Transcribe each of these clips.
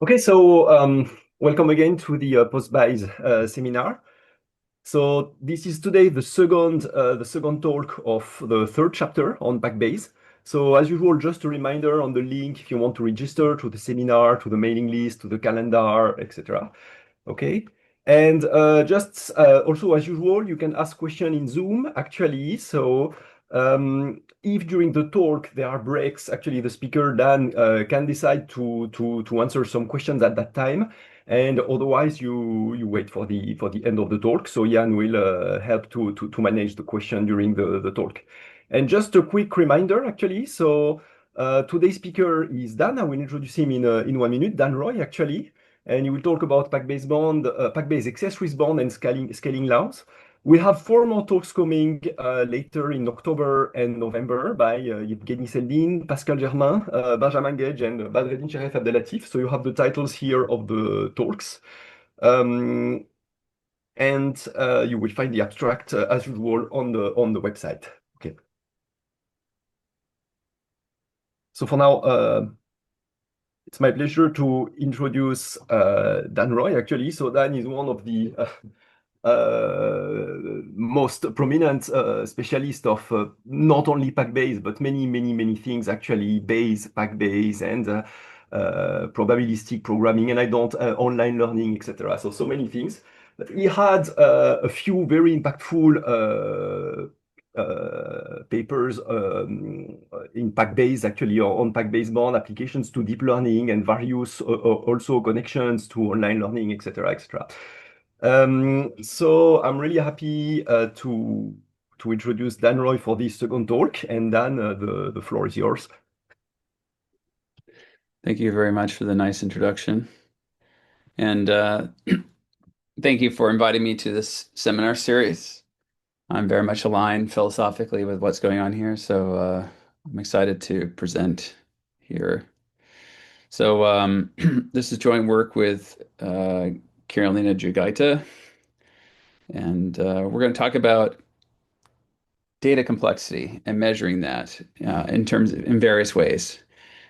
Okay, so welcome again to the PAC-Bayes seminar. So this is today the second talk of the third chapter on PAC-Bayes. So as usual, just a reminder on the link if you want to register to the seminar, to the mailing list, to the calendar, etc. Okay. And just also, as usual, you can ask questions in Zoom, actually. So if during the talk there are breaks, actually the speaker then can decide to answer some questions at that time. And otherwise, you wait for the end of the talk. So Jan will help to manage the question during the talk. And just a quick reminder, actually. So today's speaker is Dan. I will introduce him in 1 minute. Dan Roy, actually, and he will talk about PAC-Bayes bond, PAC-Bayes excess risk bond and scaling laws. We have four more talks coming later in October and November by Yevgeny Seldin, Pascal Germain, Benjamin Gage, and Badreddin Sheref Abdelatif. So you have the titles here of the talks. And you will find the abstract as usual on the website. Okay. So for now, it's my pleasure to introduce Dan Roy, actually. So Dan is one of the most prominent specialist of not only PAC-Bayes, but many things, actually, Bayes, PAC-Bayes, and probabilistic programming, and I don't online learning, etc. So many things. But he had a few very impactful papers in PAC-Bayes, actually, or on PAC-Bayes bond applications to deep learning and various also connections to online learning, etc., etc. So I'm really happy to introduce Dan Roy for this second talk, and Dan, the floor is yours. Thank you very much for the nice introduction. And thank you for inviting me to this seminar series. I'm very much aligned philosophically with what's going on here, so I'm excited to present here. So this is joint work with Carolina Jugaita, and we're going to talk about data complexity and measuring that in various ways.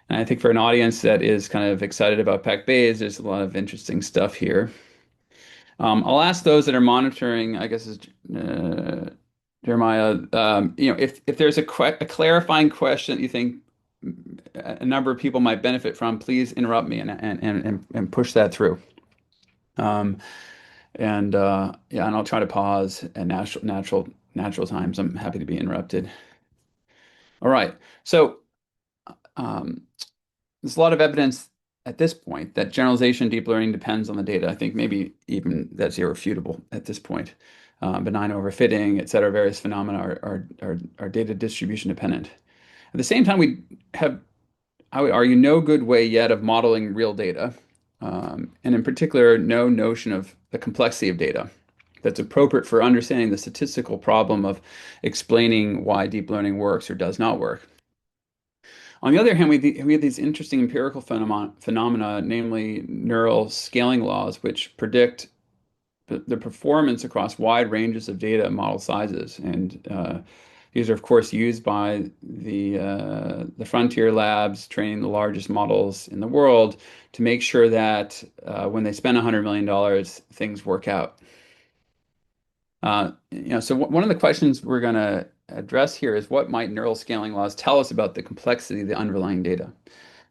And I think for an audience that is kind of excited about PAC-Bayes, there's a lot of interesting stuff here. I'll ask those that are monitoring, I guess, is Jeremiah, if there's a clarifying question that you think a number of people might benefit from, please interrupt me and push that through. And I'll try to pause at natural times. I'm happy to be interrupted. All right. So there's a lot of evidence at this point that generalization deep learning depends on the data. I think maybe even that's irrefutable at this point. Benign overfitting, et cetera, various phenomena are data distribution dependent. At the same time, we have, I would argue, no good way yet of modeling real data, and in particular, no notion of the complexity of data that's appropriate for understanding the statistical problem of explaining why deep learning works or does not work. On the other hand, we have these interesting empirical phenomena, namely neural scaling laws, which predict the performance across wide ranges of data and model sizes. And these are, of course, used by the frontier labs training the largest models in the world to make sure that when they spend $100 million, things work out. So one of the questions we're going to address here is what might neural scaling laws tell us about the complexity of the underlying data?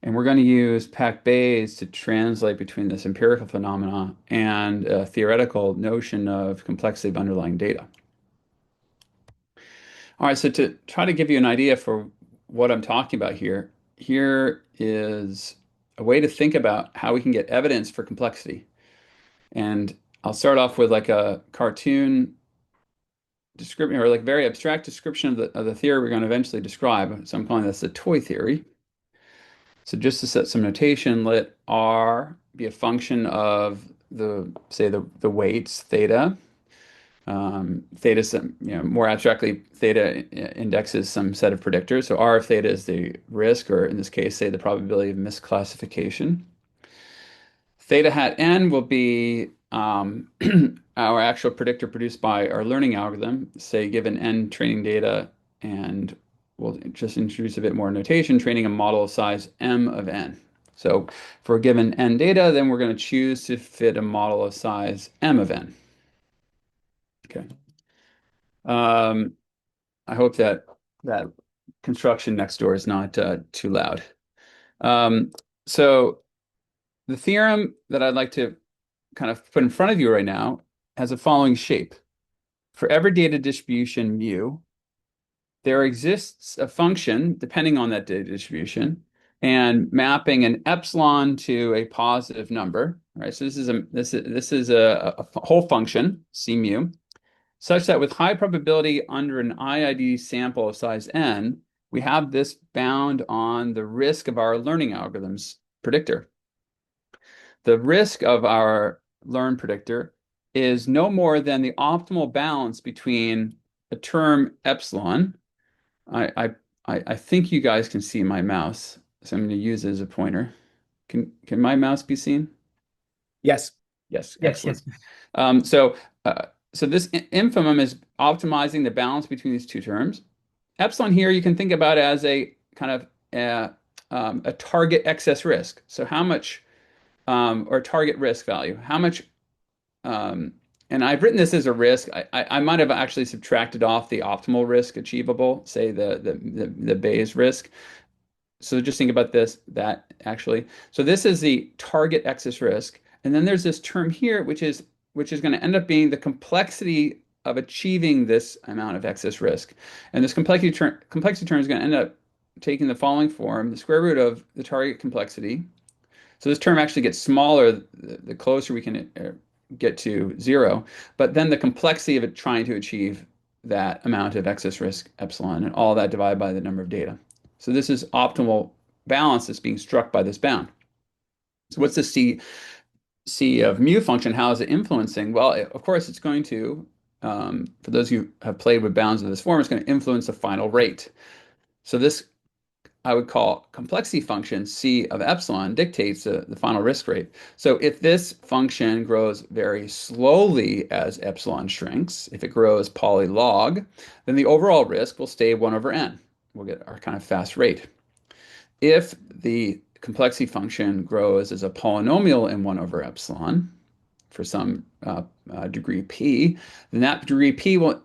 And we're going to use PAC-Bayes to translate between this empirical phenomena and a theoretical notion of complexity of underlying data. All right, so to try to give you an idea for what I'm talking about here is a way to think about how we can get evidence for complexity. And I'll start off with like a cartoon description or like very abstract description of the theory we're going to eventually describe. So I'm calling this the toy theory. So just to set some notation, let R be a function of the weights theta. Theta is more abstractly, theta indexes some set of predictors. So R of theta is the risk, or in this case, say the probability of misclassification. Theta hat n will be our actual predictor produced by our learning algorithm, say given n training data, and we'll just introduce a bit more notation, training a model of size m of n. So for a given n data, then we're going to choose to fit a model of size m of n. Okay. I hope that that construction next door is not too loud. Um, so the theorem that I'd like to kind of put in front of you right now has a following shape. For every data distribution mu, there exists a function depending on that data distribution and mapping an epsilon to a positive number. Right? So this is a whole function, c mu, such that with high probability under an IID sample of size n, we have this bound on the risk of our learning algorithms predictor. The risk of our learn predictor is no more than the optimal balance between a term epsilon. I I I think you guys can see my mouse, so I'm going to use it as a pointer. Can my mouse be seen? Yes, Yes, yes, excellent. yes. Um, so so this infimum is optimizing the balance between these two terms. Epsilon here you can think about as a kind of a target excess risk. So how much or target risk value? How much um, and I've written this as a risk. I might have actually subtracted off the optimal risk achievable, say the Bayes risk. So just think about that actually. So this is the target excess risk. And then there's this term here, which is going to end up being the complexity of achieving this amount of excess risk. And this complexity term is going to end up taking the following form, the square root of the target complexity. So this term actually gets smaller the closer we can get to zero, but then the complexity of it trying to achieve that amount of excess risk epsilon and all that divided by the number of data. So this is optimal balance that's being struck by this bound. So what's the C of mu function? How is it influencing? Well, of course, it's going to, for those who have played with bounds of this form, it's going to influence the final rate. So this I would call complexity function C of epsilon dictates the final risk rate. So if this function grows very slowly as epsilon shrinks, if it grows polylog, then the overall risk will stay 1 over n. We'll get our kind of fast rate. If the complexity function grows as a polynomial in 1 over epsilon for some degree p, then that degree p will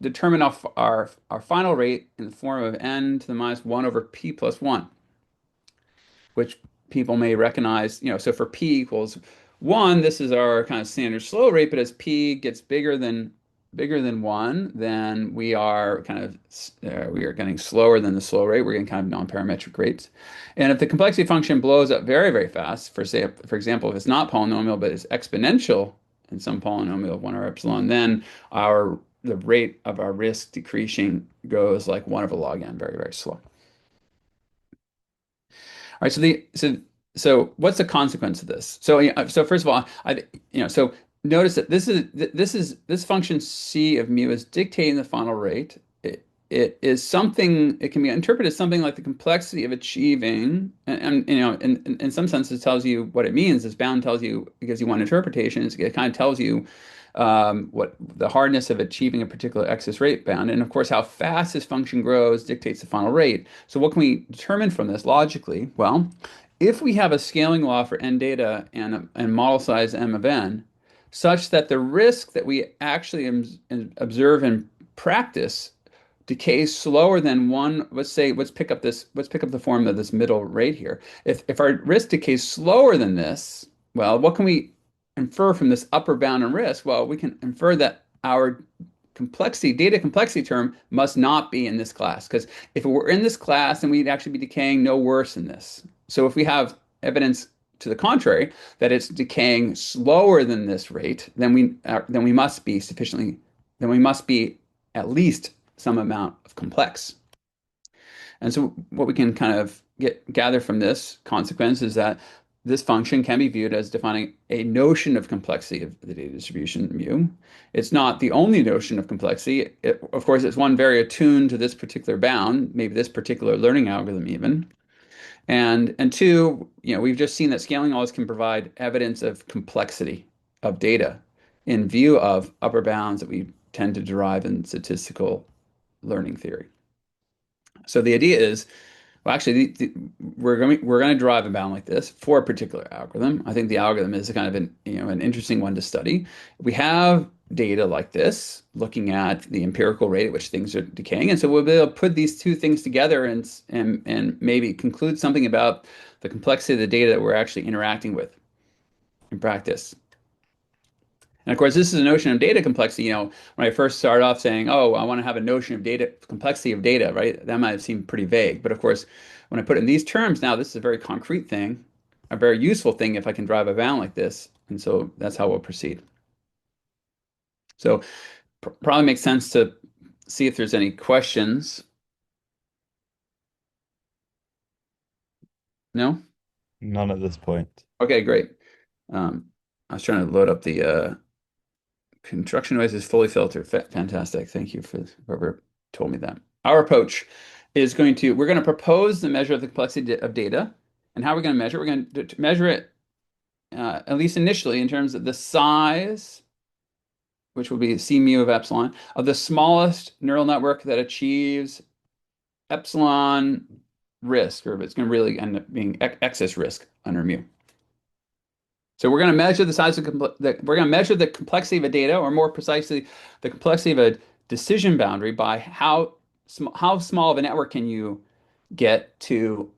determine our final rate in the form of n to the minus 1 over p plus 1, which people may recognize. So for p equals 1, this is our kind of standard slow rate, but as p gets bigger than 1, then we are getting slower than the slow rate. We're getting kind of non-parametric rates. And if the complexity function blows up very, very fast, for example, if it's not polynomial but it's exponential in some polynomial of 1 over epsilon, then the rate of our risk decreasing goes like 1 over log n, very, very slow. All right, so what's the consequence of this? So first of all, so notice that this function c of mu is dictating the final rate. It is something. It can be interpreted as something like the complexity of achieving, and in some sense, it tells you what it means. This bound tells you because you want interpretations. It kind of tells you what the hardness of achieving a particular excess rate bound, and of course, how fast this function grows dictates the final rate. So what can we determine from this logically? Well, if we have a scaling law for n data and model size m of n, such that the risk that we actually observe in practice decays slower than 1, let's pick up the form of this middle rate here. If our risk decays slower than this, well, what can we infer from this upper bound on risk? Well, we can infer that our data complexity term must not be in this class, because if it were in this class, then we'd actually be decaying no worse than this. So if we have evidence to the contrary, that it's decaying slower than this rate, then we must be at least some amount of complex. And so what we can kind of gather from this consequence is that this function can be viewed as defining a notion of complexity of the data distribution mu. It's not the only notion of complexity. Of course, it's one very attuned to this particular bound, maybe this particular learning algorithm even. And two, we've just seen that scaling laws can provide evidence of complexity of data in view of upper bounds that we tend to derive in statistical learning theory. So the idea is Well, actually, we're going to derive a bound like this for a particular algorithm. I think the algorithm is a kind of an interesting one to study. We have data like this, looking at the empirical rate at which things are decaying, and so we'll be able to put these two things together and maybe conclude something about the complexity of the data that we're actually interacting with in practice. And of course, this is a notion of data complexity. When I first started off saying, "Oh, I want to have a notion of data complexity of data," right? That might have seemed pretty vague, but of course, when I put it in these terms, now this is a very concrete thing, a very useful thing if I can drive a bound like this. And so that's how we'll proceed. So probably makes sense to see if there's any questions. No? None at this point. Okay, great. I was trying to load up the construction noise is fully filtered. Fantastic. Thank you for whoever told me that. Our approach is we're going to propose the measure of the complexity of data. And how are we going to measure? We're going to measure it, at least initially, in terms of the size, which will be C mu of epsilon, of the smallest neural network that achieves epsilon risk, or if it's going to really end up being excess risk under mu. So we're going to measure the size of we're going to measure the complexity of a data, or more precisely, the complexity of a decision boundary by how small of a network can you get to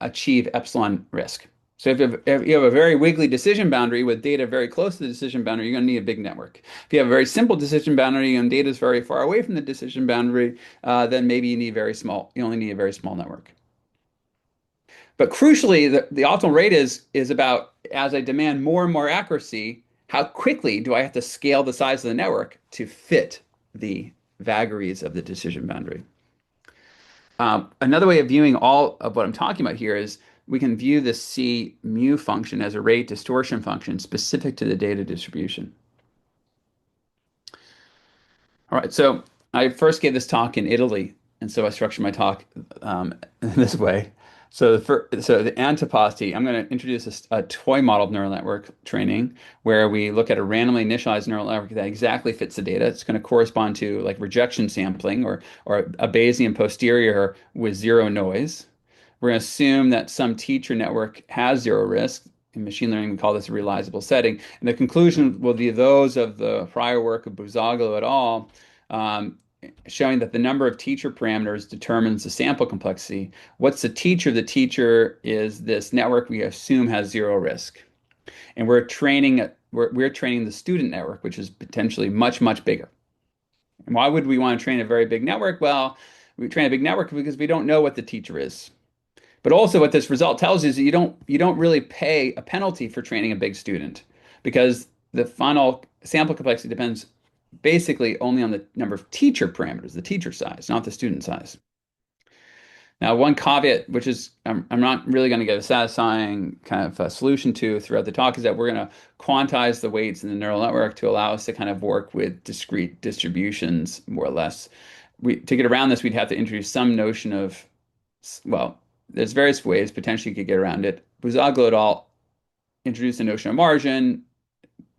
achieve epsilon risk. So if you have a very wiggly decision boundary with data very close to the decision boundary, you're going to need a big network. If you have a very simple decision boundary and data is very far away from the decision boundary, then maybe you only need a very small network. But crucially, the optimal rate is about, as I demand more and more accuracy, how quickly do I have to scale the size of the network to fit the vagaries of the decision boundary? Another way of viewing all of what I'm talking about here is we can view the C mu function as a rate distortion function specific to the data distribution. All right, so I first gave this talk in Italy, and so I structured my talk this way. So the antiposity, I'm going to introduce a toy model of neural network training where we look at a randomly initialized neural network that exactly fits the data. It's going to correspond to like rejection sampling or a Bayesian posterior with zero noise. We're going to assume that some teacher network has zero risk. In machine learning, we call this a realizable setting. And the conclusion will be those of the prior work of Buzaglo et al., um, showing that the number of teacher parameters determines the sample complexity. What's the teacher? The teacher is this network we assume has zero risk. And we're training the student network, which is potentially much, much bigger. And why would we want to train a very big network? Well, we train a big network because we don't know what the teacher is. But also what this result tells you is that you don't really pay a penalty for training a big student because the final sample complexity depends basically only on the number of teacher parameters, the teacher size, not the student size. Now, one caveat, which is I'm not really going to get a satisfying kind of solution to throughout the talk, is that we're going to quantize the weights in the neural network to allow us to kind of work with discrete distributions, more or less. To get around this, we'd have to introduce some notion of, well, there's various ways potentially you could get around it. Buzaglo et al. Introduced the notion of margin,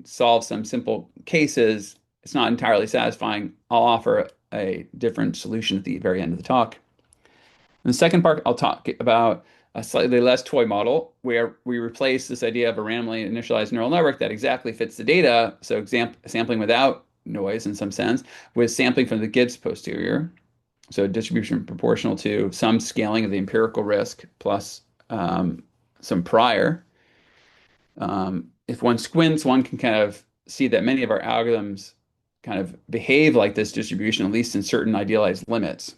solve some simple cases. It's not entirely satisfying. I'll offer a different solution at the very end of the talk. In the second part, I'll talk about a slightly less toy model where we replace this idea of a randomly initialized neural network that exactly fits the data, so sampling without noise in some sense, with sampling from the Gibbs posterior. So distribution proportional to some scaling of the empirical risk plus some prior. If one squints, one can kind of see that many of our algorithms kind of behave like this distribution, at least in certain idealized limits.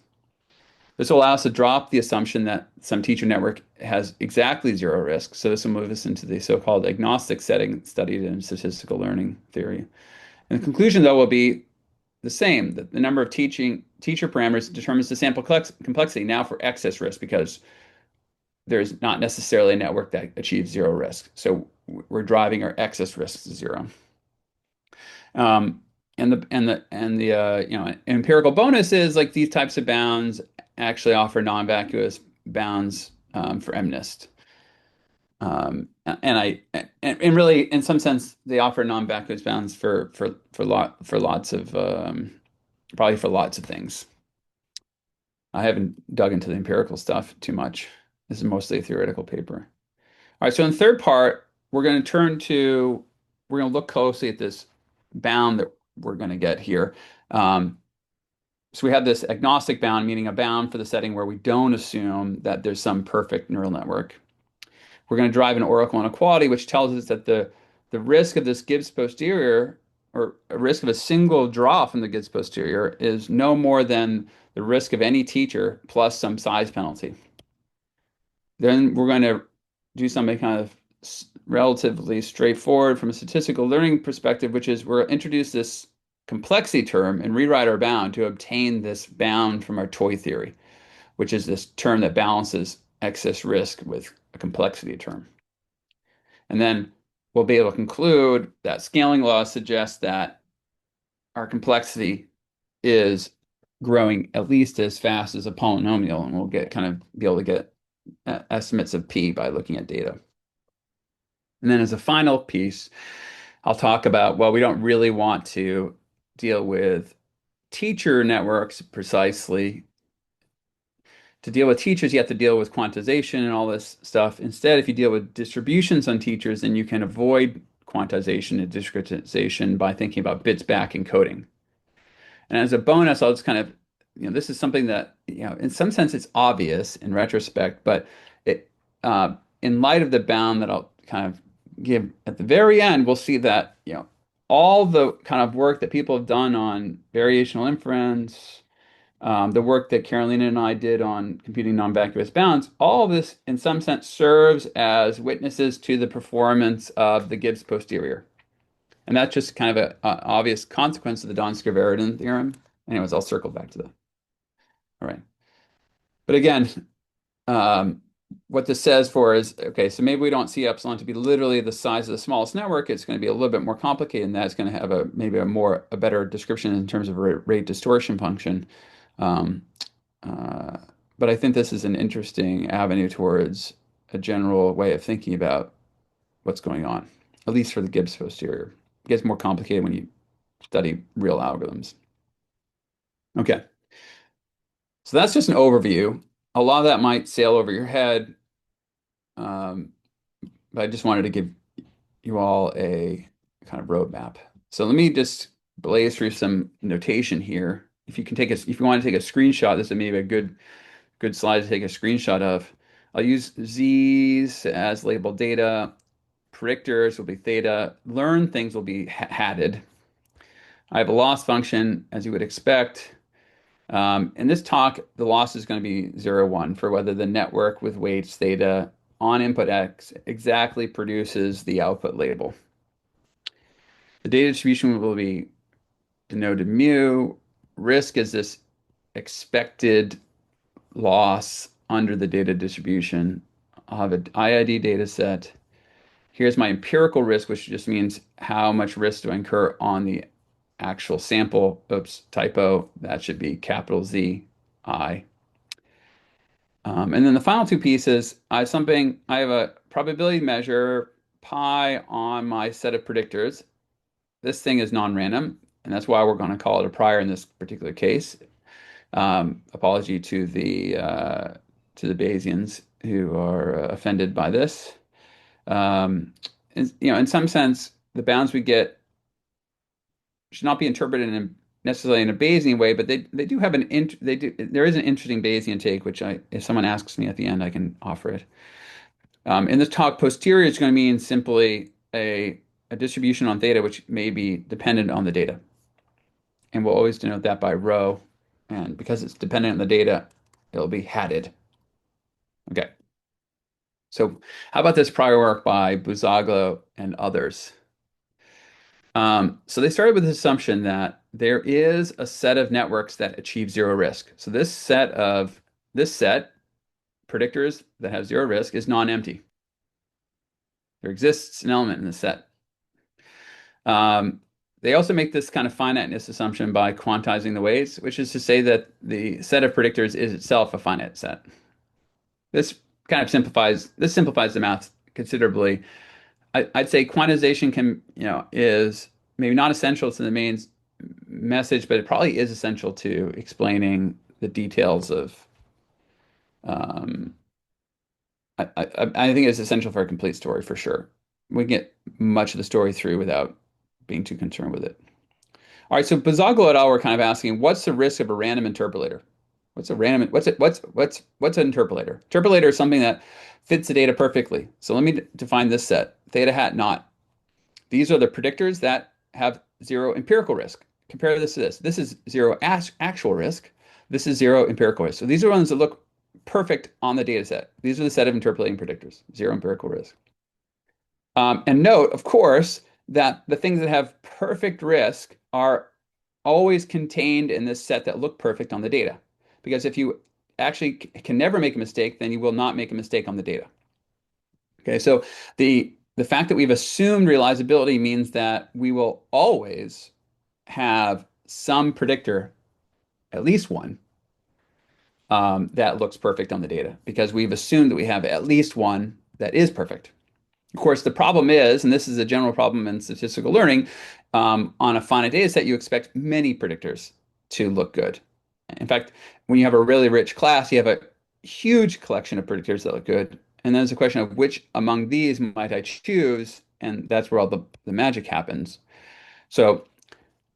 This will allow us to drop the assumption that some teacher network has exactly zero risk. So this will move us into the so-called agnostic setting studied in statistical learning theory. And the conclusion, though, will be the same, that the number of teacher parameters determines the sample complexity now for excess risk because there's not necessarily a network that achieves zero risk. So we're driving our excess risk to zero. And the empirical bonus is like these types of bounds actually offer non-vacuous bounds for MNIST. And really, in some sense, they offer non-vacuous bounds for lots of probably for lots of things. I haven't dug into the empirical stuff too much. This is mostly a theoretical paper. All right, so in the third part, we're going to look closely at this bound that we're going to get here. So we have this agnostic bound, meaning a bound for the setting where we don't assume that there's some perfect neural network. We're going to drive an oracle inequality, which tells us that the risk of this Gibbs posterior, or a risk of a single draw from the Gibbs posterior, is no more than the risk of any teacher plus some size penalty. Then we're going to do something kind of relatively straightforward from a statistical learning perspective, which is we'll introduce this complexity term and rewrite our bound to obtain this bound from our toy theory, which is this term that balances excess risk with a complexity term. And then we'll be able to conclude that scaling law suggests that our complexity is growing at least as fast as a polynomial, and we'll be able to get estimates of p by looking at data. And then as a final piece, I'll talk about, well, we don't really want to deal with teacher networks precisely. To deal with teachers, you have to deal with quantization and all this stuff. Instead, if you deal with distributions on teachers, then you can avoid quantization and discretization by thinking about bits back encoding. And as a bonus, I'll just kind of, this is something that, in some sense it's obvious in retrospect, but in light of the bound that I'll kind of give at the very end, we'll see that, all the kind of work that people have done on variational inference, the work that Carolina and I did on computing non-vacuous bounds, all of this, in some sense, serves as witnesses to the performance of the Gibbs posterior. And that's just kind of an obvious consequence of the Donsker-Verdin theorem. Anyways, I'll circle back to that. All right. But again, what this says for is, okay, so maybe we don't see epsilon to be literally the size of the smallest network. It's going to be a little bit more complicated than that. It's going to have a better description in terms of a rate distortion function. But I think this is an interesting avenue towards a general way of thinking about what's going on, at least for the Gibbs posterior. It gets more complicated when you study real algorithms. Okay. So that's just an overview. A lot of that might sail over your head, but I just wanted to give you all a kind of roadmap. So let me just blaze through some notation here. If you want to take a screenshot, this is maybe a good slide to take a screenshot of. I'll use Z's as labeled data. Predictors will be theta. Learn things will be hatted. I have a loss function, as you would expect. In this talk, the loss is going to be 0, 1 for whether the network with weights theta on input x exactly produces the output label. The data distribution will be denoted mu. Risk is this expected loss under the data distribution. I'll have an IID data set. Here's my empirical risk, which just means how much risk do I incur on the actual sample. Oops, typo. That should be capital Z, I. And then the final two pieces, I have a probability measure pi on my set of predictors. This thing is non-random, and that's why we're going to call it a prior in this particular case. Apology to the Bayesians who are offended by this. In some sense, the bounds we get should not be interpreted necessarily in a Bayesian way, but they do have there is an interesting Bayesian take, which if someone asks me at the end, I can offer it. In this talk, posterior is going to mean simply a distribution on theta, which may be dependent on the data. And we'll always denote that by rho. And because it's dependent on the data, it'll be hatted. Okay. So how about this prior work by Buzaglo and others? So they started with the assumption that there is a set of networks that achieve zero risk. So this set predictors that have zero risk is non-empty. There exists an element in the set. They also make this kind of finiteness assumption by quantizing the weights, which is to say that the set of predictors is itself a finite set. This simplifies the math considerably. I'd say quantization is maybe not essential to the main message, but it probably is essential to explaining the details of. I think it's essential for a complete story for sure. We can get much of the story through without being too concerned with it. All right, so Buzaglo et al. Were kind of asking, what's the risk of a random interpolator? What's an interpolator? Interpolator is something that fits the data perfectly. So let me define this set: theta hat naught. These are the predictors that have zero empirical risk. Compare this to this. This is zero actual risk. This is zero empirical risk. So these are ones that look perfect on the data set. These are the set of interpolating predictors, zero empirical risk. And note, of course, that the things that have perfect risk are always contained in this set that look perfect on the data. Because if you actually can never make a mistake, then you will not make a mistake on the data. Okay, so the fact that we've assumed realizability means that we will always have some predictor, at least one, that looks perfect on the data, because we've assumed that we have at least one that is perfect. Of course, the problem is, and this is a general problem in statistical learning, on a finite data set, you expect many predictors to look good. In fact, when you have a really rich class, you have a huge collection of predictors that look good. And then there's a question of which among these might I choose? And that's where all the magic happens. So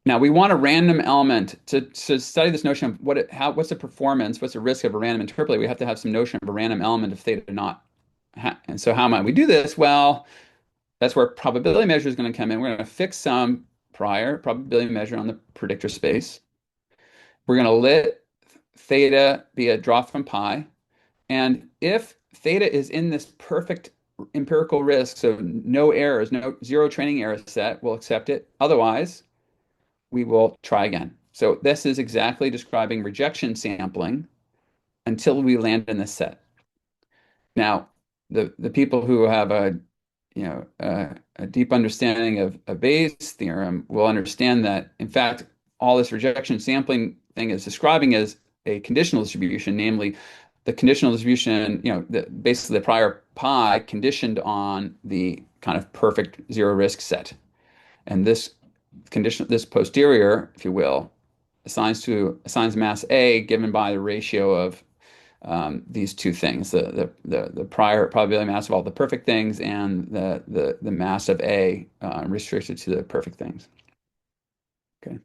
now we want a random element to study this notion of what's the performance, what's the risk of a random interpolator. We have to have some notion of a random element of theta naught. And so how might we do this? Well, that's where probability measure is going to come in. We're going to fix some prior probability measure on the predictor space. We're going to let theta be a draw from pi. And if theta is in this perfect empirical risk, so no errors, no zero training error set, we'll accept it. Otherwise, we will try again. So this is exactly describing rejection sampling until we land in this set. Now, the people who have a deep understanding of Bayes' theorem will understand that, in fact, all this rejection sampling thing is describing as a conditional distribution, namely the conditional distribution, basically the prior pi conditioned on the kind of perfect zero risk set. And this posterior, if you will, assigns mass A given by the ratio of these two things, the prior probability mass of all the perfect things and the mass of A restricted to the perfect things. Okay,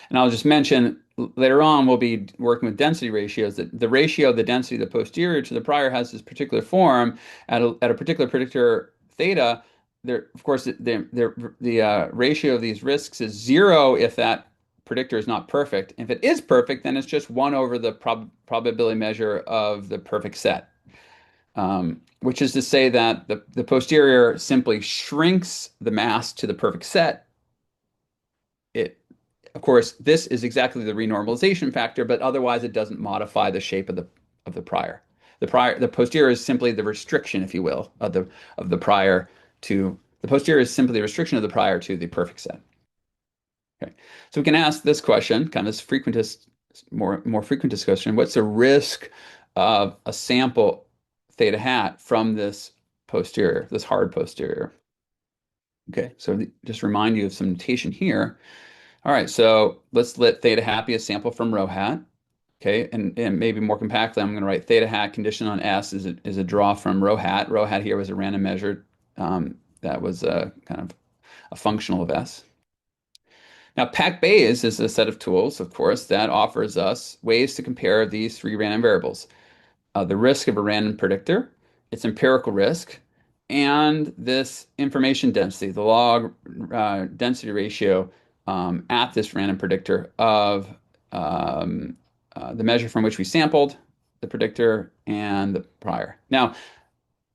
and I'll just mention later on we'll be working with density ratios. That the ratio of the density of the posterior to the prior has this particular form at a particular predictor theta. There, of course, the ratio of these risks is zero if that predictor is not perfect. If it is perfect, then it's just 1 over the probability measure of the perfect set, which is to say that the posterior simply shrinks the mass to the perfect set. Of course, this is exactly the renormalization factor, but otherwise it doesn't modify the shape of the prior. The posterior is simply the restriction, if you will, of the prior to the posterior is simply the restriction of the prior to the perfect set. Okay, so we can ask this question, kind of this more frequent discussion: what's the risk of a sample theta hat from this posterior, this hard posterior? Okay, so just remind you of some notation here. All right, so let's let theta hat be a sample from rho hat. Okay, and maybe more compactly, I'm going to write theta hat conditioned on S is a draw from rho hat. Rho hat here was a random measure that was a kind of a functional of S. Now, PAC-Bayes is a set of tools, of course, that offers us ways to compare these 3 random variables: the risk of a random predictor, its empirical risk, and this information density, the log density ratio at this random predictor of the measure from which we sampled the predictor and the prior. Now,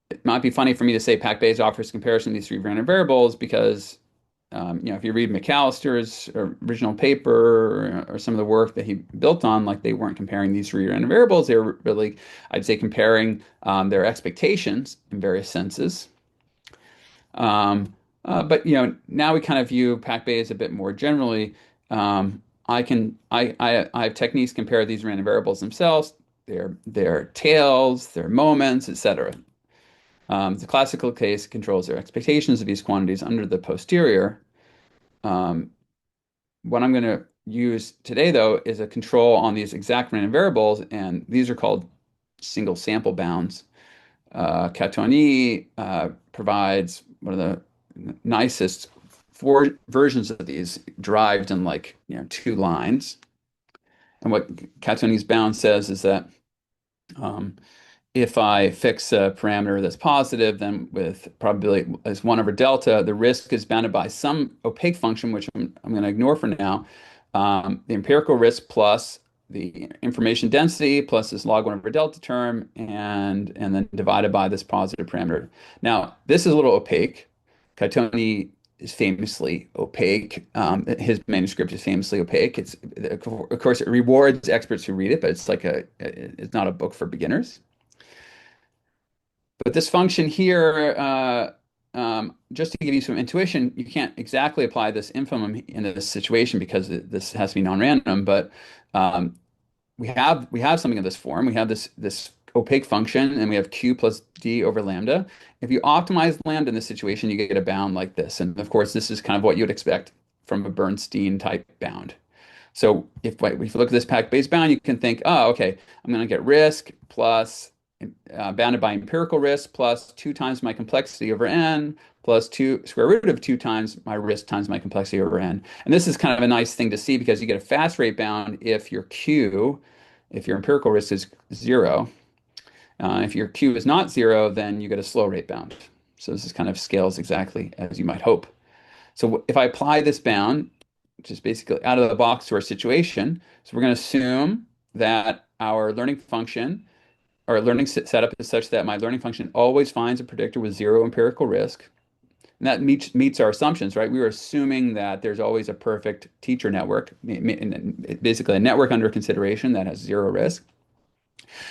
it might be funny for me to say PAC-Bayes offers comparison of these 3 random variables because, if you read McAllister's original paper or some of the work that he built on, like they weren't comparing these 3 random variables. They were really, I'd say, comparing their expectations in various senses. But now we kind of view PAC-Bayes a bit more generally. I have techniques to compare these random variables themselves, their tails, their moments, etc. The classical case controls their expectations of these quantities under the posterior. What I'm going to use today, though, is a control on these exact random variables, and these are called single sample bounds. Catoni provides one of the nicest four versions of these, derived in like 2 lines. And what Catoni's bound says is that if I fix a parameter that's positive, then with probability as 1 over delta, the risk is bounded by some opaque function, which I'm going to ignore for now. The empirical risk plus the information density plus this log 1 over delta term, and then divided by this positive parameter. Now, this is a little opaque. Catoni is famously opaque. His manuscript is famously opaque. It's, of course, it rewards experts who read it, but it's not a book for beginners. But this function here, just to give you some intuition, you can't exactly apply this infimum in this situation because this has to be non-random. But we have something of this form. We have this opaque function, and we have q plus d over lambda. If you optimize lambda in this situation, you get a bound like this. And of course, this is kind of what you'd expect from a Bernstein type bound. So if you look at this PAC-Bayes bound, you can think, oh, okay, I'm going to get risk plus bounded by empirical risk plus 2 times my complexity over n plus 2 square root of 2 times my risk times my complexity over n. And this is kind of a nice thing to see because you get a fast rate bound if your empirical risk is 0. If your q is not 0, then you get a slow rate bound. So this is kind of scales exactly as you might hope. So if I apply this bound, which is basically out of the box to our situation, so we're going to assume that our learning function or learning setup is such that my learning function always finds a predictor with 0 empirical risk. And that meets our assumptions, right? We were assuming that there's always a perfect teacher network, basically a network under consideration that has 0 risk.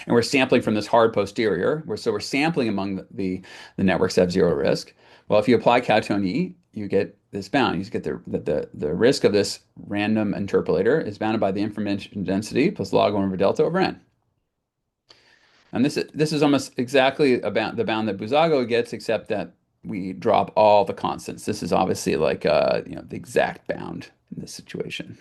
And we're sampling from this hard posterior. So we're sampling among the networks that have 0 risk. Well, if you apply Catoni, you get this bound. You get the risk of this random interpolator is bounded by the information density plus log 1 over delta over n. And this is almost exactly about the bound that Buzaglo gets, except that we drop all the constants. This is obviously like the exact bound in this situation.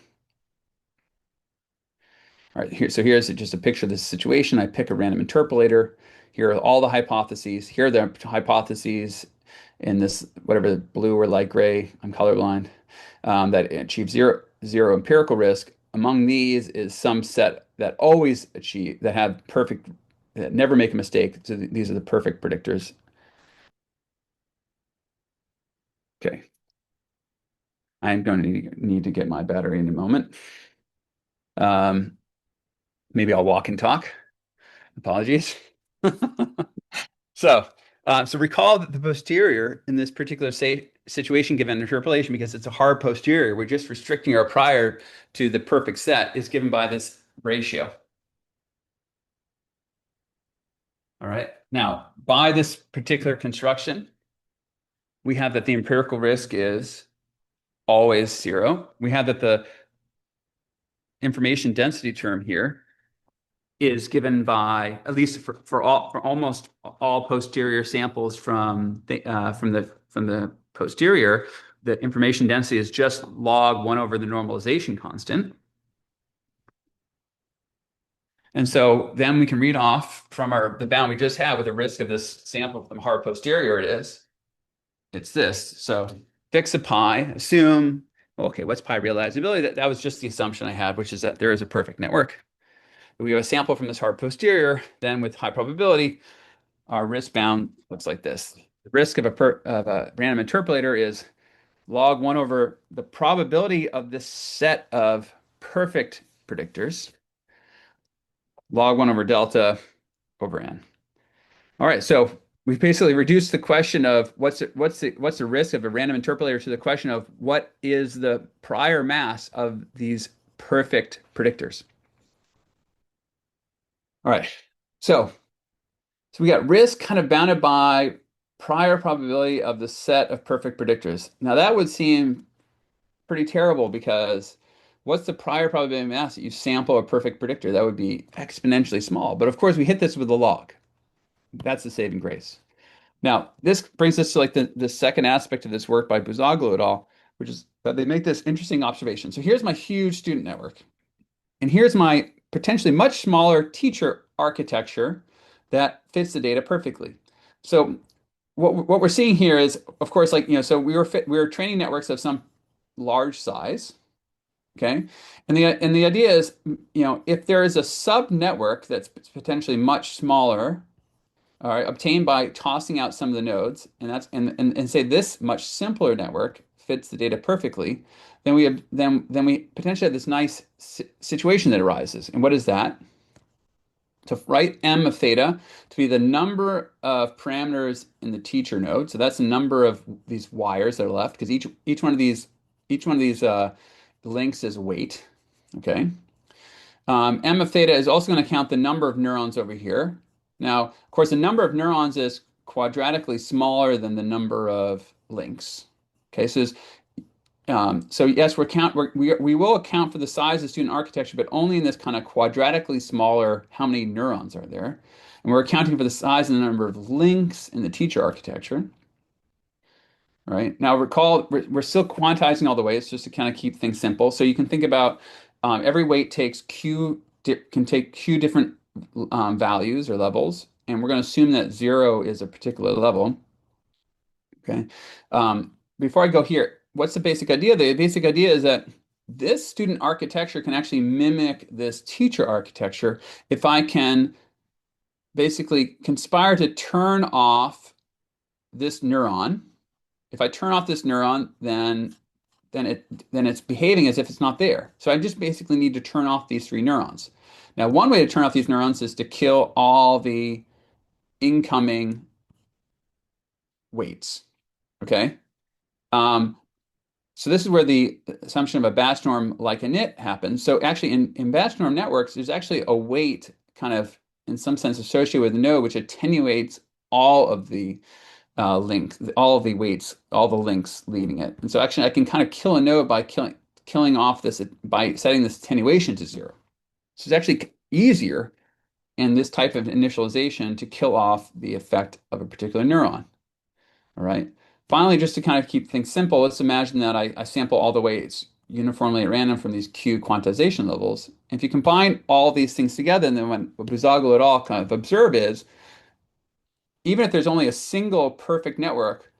All right, here's just a picture of this situation. I pick a random interpolator. Here are all the hypotheses. Here are the hypotheses in this, whatever, blue or light gray, I'm colorblind, that achieve zero empirical risk. Among these is some set that always achieve, that have perfect, that never make a mistake. So these are the perfect predictors. Okay. I'm going to need to get my battery in a moment. Maybe I'll walk and talk. Apologies. So recall that the posterior in this particular situation, given interpolation, because it's a hard posterior, we're just restricting our prior to the perfect set, is given by this ratio. All right. Now, by this particular construction, we have that the empirical risk is always 0. We have that the information density term here is given by, at least for almost all posterior samples from the posterior, the information density is just log 1 over the normalization constant. And so then we can read off from the bound we just had with the risk of this sample from hard posterior it's this. So fix a pi, assume, okay, what's pi realizability? That was just the assumption I had, which is that there is a perfect network. We have a sample from this hard posterior, then with high probability, our risk bound looks like this. The risk of a random interpolator is log 1 over the probability of this set of perfect predictors, log 1 over delta over n. All right, so we've basically reduced the question of what's the risk of a random interpolator to the question of what is the prior mass of these perfect predictors. All right, so we got risk kind of bounded by prior probability of the set of perfect predictors. Now that would seem pretty terrible because what's the prior probability of mass that you sample a perfect predictor? That would be exponentially small. But of course, we hit this with a log. That's the saving grace. Now, this brings us to like the second aspect of this work by Buzaglo et al., which is that they make this interesting observation. So here's my huge student network, and here's my potentially much smaller teacher architecture that fits the data perfectly. So what we're seeing here is, of course, like, so we were training networks of some large size, okay? And the idea is, if there is a sub network that's potentially much smaller, all right, obtained by tossing out some of the nodes, and say this much simpler network fits the data perfectly, then we potentially have this nice situation that arises. And what is that? To write m of theta to be the number of parameters in the teacher node. So that's the number of these wires that are left, because each one of these links is weight. Okay. M of theta is also going to count the number of neurons over here. Now, of course, the number of neurons is quadratically smaller than the number of links. Okay, so yes, we will account for the size of student architecture, but only in this kind of quadratically smaller, how many neurons are there? And we're accounting for the size and the number of links in the teacher architecture. All right. Now recall, we're still quantizing all the weights just to kind of keep things simple. So you can think about every weight can take q different values or levels, and we're going to assume that 0 is a particular level. Okay. Before I go here, what's the basic idea? The basic idea is that this student architecture can actually mimic this teacher architecture if I can basically conspire to turn off this neuron. If I turn off this neuron, then it's behaving as if it's not there. So I just basically need to turn off these 3 neurons. Now, one way to turn off these neurons is to kill all the incoming weights. Okay. So this is where the assumption of a batch norm like init happens. So actually in batch norm networks, there's actually a weight kind of in some sense associated with the node, which attenuates all of the all of the weights, all the links leading it. And so actually I can kind of kill a node by killing off this, by setting this attenuation to 0. So it's actually easier in this type of initialization to kill off the effect of a particular neuron. All right. Finally, just to kind of keep things simple, let's imagine that I sample all the weights uniformly at random from these Q quantization levels. If you combine all these things together, and then what Buzaglo et al. Kind of observe is, even if there's only a single perfect network,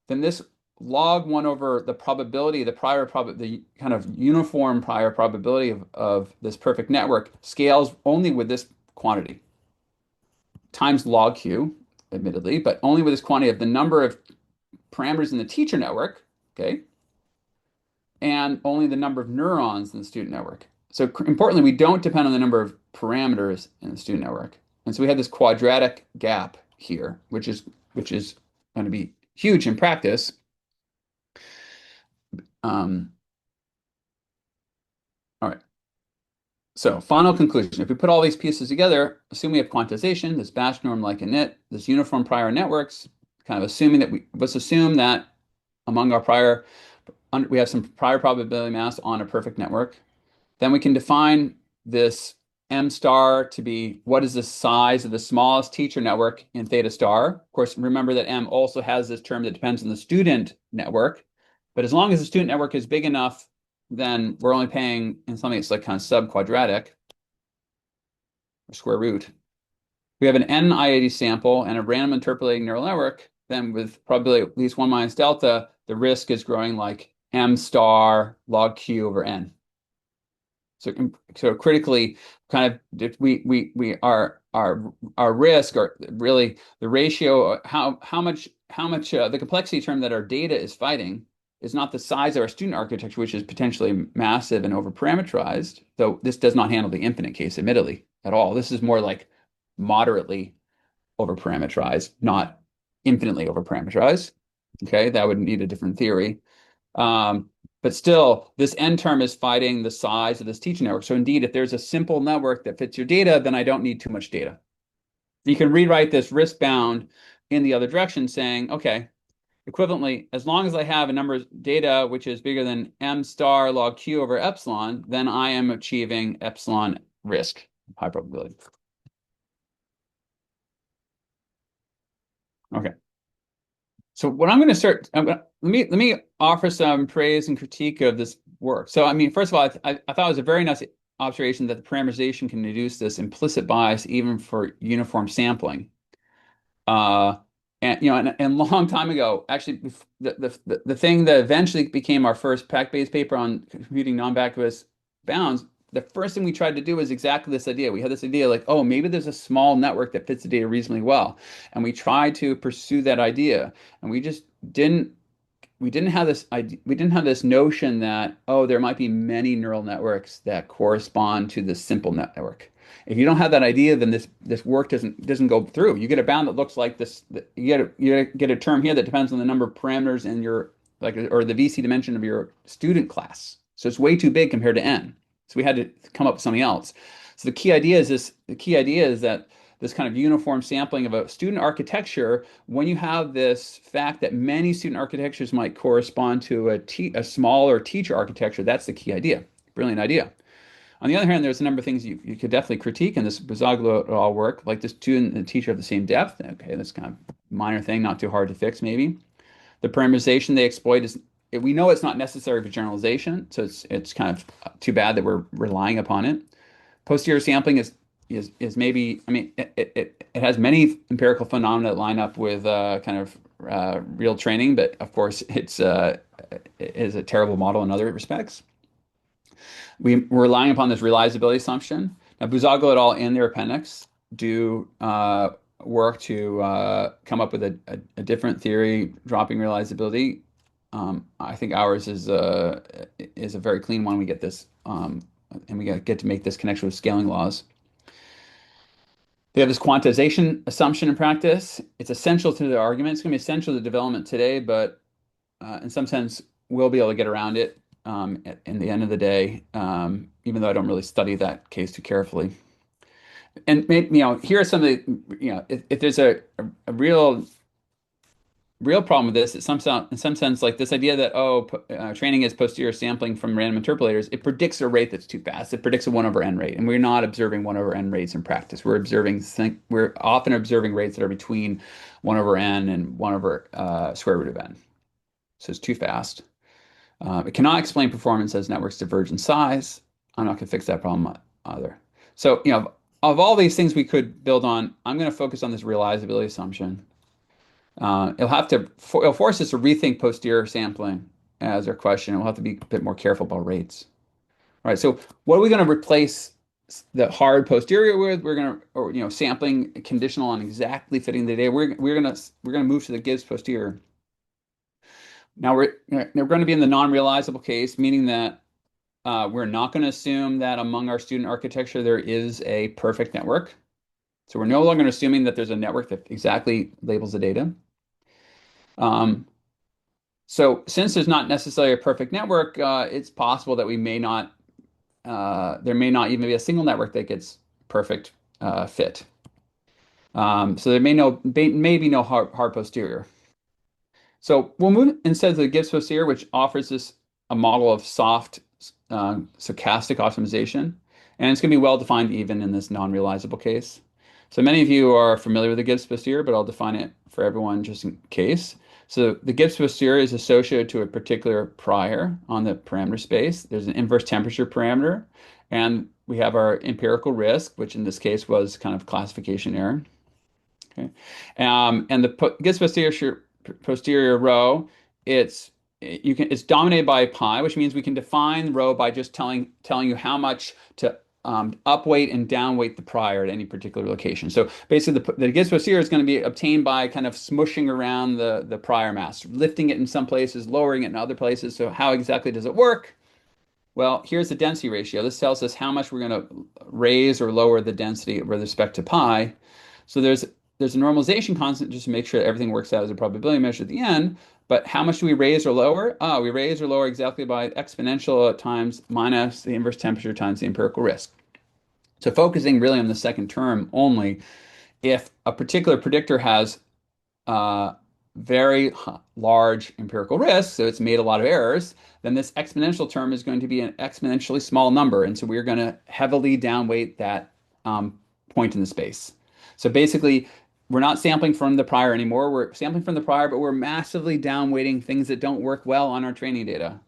then this log 1 over the probability, the kind of uniform prior probability of this perfect network scales only with this quantity times log Q, admittedly, but only with this quantity of the number of parameters in the teacher network, okay, and only the number of neurons in the student network. So importantly, we don't depend on the number of parameters in the student network. And so we have this quadratic gap here, which is going to be huge in practice. All right. So final conclusion, if we put all these pieces together, assume we have quantization, this batch norm like init, this uniform prior networks, kind of assuming that let's assume that among our we have some prior probability mass on a perfect network. Then we can define this m star to be what is the size of the smallest teacher network in theta star. Of course, remember that m also has this term that depends on the student network. But as long as the student network is big enough, then we're only paying in something that's like kind of sub-quadratic or square root. We have an n IID sample and a random interpolating neural network. Then with probability at least 1 minus delta, the risk is growing like m star log q over n. So critically, kind of our risk, or really the ratio, how much the complexity term that our data is fighting is not the size of our student architecture, which is potentially massive and over-parameterized, though this does not handle the infinite case, admittedly, at all. This is more like moderately over-parameterized, not infinitely over-parameterized. Okay, that would need a different theory. But still, this n term is fighting the size of this teaching network. So indeed, if there's a simple network that fits your data, then I don't need too much data. You can rewrite this risk bound in the other direction, saying, okay, equivalently, as long as I have a number of data which is bigger than m star log q over epsilon, then I am achieving epsilon risk, high probability. Okay. So what I'm going to start, let me offer some praise and critique of this work. So I mean, first of all, I thought it was a very nice observation that the parameterization can induce this implicit bias even for uniform sampling. Uh, and you know, and a long time ago, actually, the thing that eventually became our first PAC-Bayes paper on computing non-vacuous bounds, the first thing we tried to do was exactly this idea. We had this idea like, oh, maybe there's a small network that fits the data reasonably well, and we tried to pursue that idea, and we just didn't we didn't have this idea, we didn't have this notion that, oh, there might be many neural networks that correspond to this simple network. If you don't have that idea, then this work doesn't go through. You get a bound that looks like this. You get a term here that depends on the number of parameters in your like or the VC dimension of your student class. So it's way too big compared to n. So we had to come up with something else. So the key idea is this. The key idea is that this kind of uniform sampling of a student architecture, when you have this fact that many student architectures might correspond to a smaller teacher architecture, that's the key idea. Brilliant idea. On the other hand, there's a number of things you could definitely critique in this Buzaglo et al. Work, like the student and the teacher have the same depth. Okay, that's kind of a minor thing, not too hard to fix, maybe. The parameterization they exploit is, we know it's not necessary for generalization, so it's kind of too bad that we're relying upon it. Posterior sampling is maybe, I mean, it has many empirical phenomena that line up with kind of real training, but of course it is a terrible model in other respects. We're relying upon this realizability assumption. Now, Buzaglo et al. In their appendix do work to come up with a different theory, dropping realizability. I think ours is a very clean one. We get this, and we get to make this connection with scaling laws. They have this quantization assumption in practice. It's essential to the argument. It's going to be essential to development today, but in some sense, we'll be able to get around it in the end of the day, even though I don't really study that case too carefully. And here are some of the, if there's a real problem with this, in some sense, like this idea that, training is posterior sampling from random interpolators, it predicts a rate that's too fast. It predicts a 1 over n rate, and we're not observing 1 over n rates in practice. We're often observing rates that are between 1 over n and 1 over square root of n. So it's too fast. It cannot explain performance as networks diverge in size. I'm not going to fix that problem either. So, of all these things we could build on, I'm going to focus on this realizability assumption. It'll force us to rethink posterior sampling as our question, and we'll have to be a bit more careful about rates. All right, so what are we going to replace the hard posterior with? We're going to, or sampling conditional on exactly fitting the data. We're going to move to the Gibbs posterior. Now we're going to be in the non-realizable case, meaning that we're not going to assume that among our student architecture there is a perfect network. So we're no longer assuming that there's a network that exactly labels the data. So since there's not necessarily a perfect network, it's possible that there may not even be a single network that gets perfect fit. So there may be no hard posterior. So we'll move instead to the Gibbs posterior, which offers us a model of soft stochastic optimization, and it's going to be well defined even in this non-realizable case. So many of you are familiar with the Gibbs posterior, but I'll define it for everyone just in case. So the Gibbs posterior is associated to a particular prior on the parameter space. There's an inverse temperature parameter, and we have our empirical risk, which in this case was kind of classification error. Okay, and the Gibbs posterior row, it's dominated by pi, which means we can define rho by just telling you how much to upweight and downweight the prior at any particular location. So basically, the Gibbs posterior is going to be obtained by kind of smushing around the prior mass, lifting it in some places, lowering it in other places. So how exactly does it work? Well, here's the density ratio. This tells us how much we're going to raise or lower the density with respect to pi. So there's a normalization constant just to make sure that everything works out as a probability measure at the end. But how much do we raise or lower? We raise or lower exactly by exponential times minus the inverse temperature times the empirical risk. So focusing really on the second term only, if a particular predictor has very large empirical risk, so it's made a lot of errors, then this exponential term is going to be an exponentially small number. And so we're going to heavily downweight that point in the space. So basically, we're not sampling from the prior anymore. We're sampling from the prior, but we're massively downweighting things that don't work well on our training data.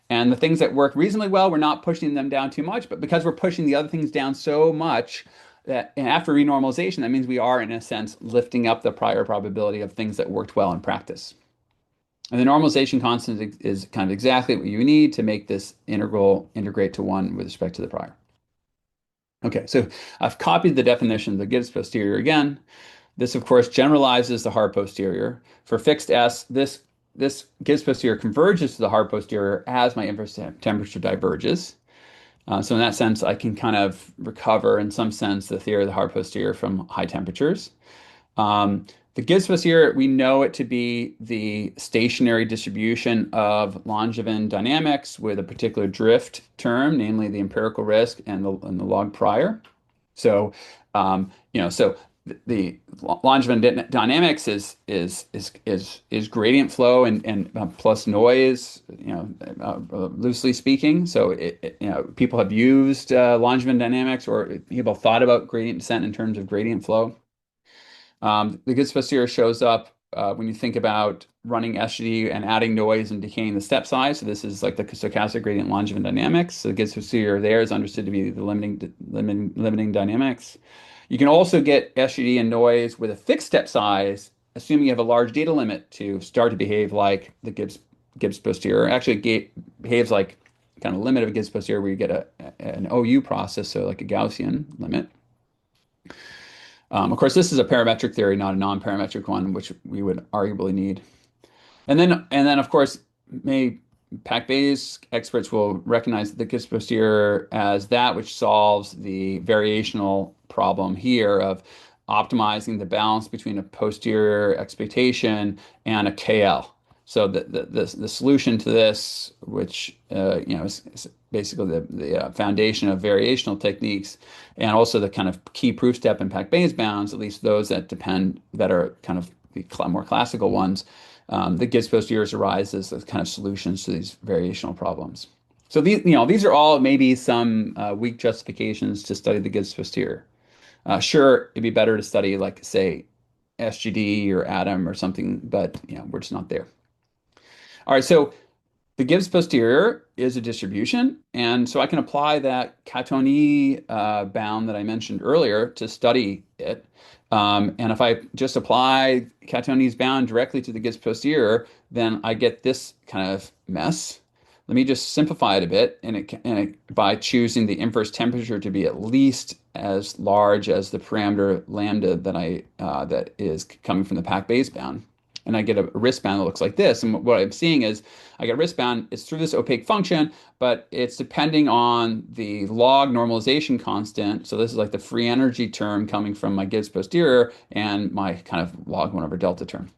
And the things that work reasonably well, we're not pushing them down too much, but because we're pushing the other things down so much that after renormalization, that means we are, in a sense, lifting up the prior probability of things that worked well in practice. And the normalization constant is kind of exactly what you need to make this integral integrate to one with respect to the prior. Okay, so I've copied the definition of the Gibbs posterior again. This, of course, generalizes the hard posterior. For fixed S, this Gibbs posterior converges to the hard posterior as my inverse temperature diverges. So in that sense, I can kind of recover, in some sense, the theory of the hard posterior from high temperatures. The Gibbs posterior, we know it to be the stationary distribution of Langevin dynamics with a particular drift term, namely the empirical risk and the log prior. So, so the Langevin dynamics is gradient flow and plus noise, loosely speaking. So people have used Langevin dynamics, or people thought about gradient descent in terms of gradient flow. The Gibbs posterior shows up when you think about running SGD and adding noise and decaying the step size. So this is like the stochastic gradient Langevin dynamics. So the Gibbs posterior there is understood to be the limiting dynamics. You can also get SGD and noise with a fixed step size, assuming you have a large data limit, to start to behave like the Gibbs posterior. Actually, it behaves like kind of limit of a Gibbs posterior where you get an OU process, so like a Gaussian limit. Of course, this is a parametric theory, not a non-parametric one, which we would arguably need. And then, of course, PAC-Bayes experts will recognize the Gibbs posterior as that which solves the variational problem here of optimizing the balance between a posterior expectation and a KL. So the solution to this, which is basically the foundation of variational techniques, and also the kind of key proof step in PAC-Bayes bounds, at least those that are kind of the more classical ones, the Gibbs posteriors arise as kind of solutions to these variational problems. So these are all maybe some weak justifications to study the Gibbs posterior. Sure, it'd be better to study, like, say, SGD or Atom or something, but we're just not there. All right, so the Gibbs posterior is a distribution, and so I can apply that Catoni bound that I mentioned earlier to study it. And if I just apply Catoni's bound directly to the Gibbs posterior, then I get this kind of mess. Let me just simplify it a bit, by choosing the inverse temperature to be at least as large as the parameter lambda that is coming from the PAC-Bayes bound. And I get a risk bound that looks like this. And what I'm seeing is I get a risk bound. It's through this opaque function, but it's depending on the log normalization constant. So this is like the free energy term coming from my Gibbs posterior and my kind of log 1 over delta term.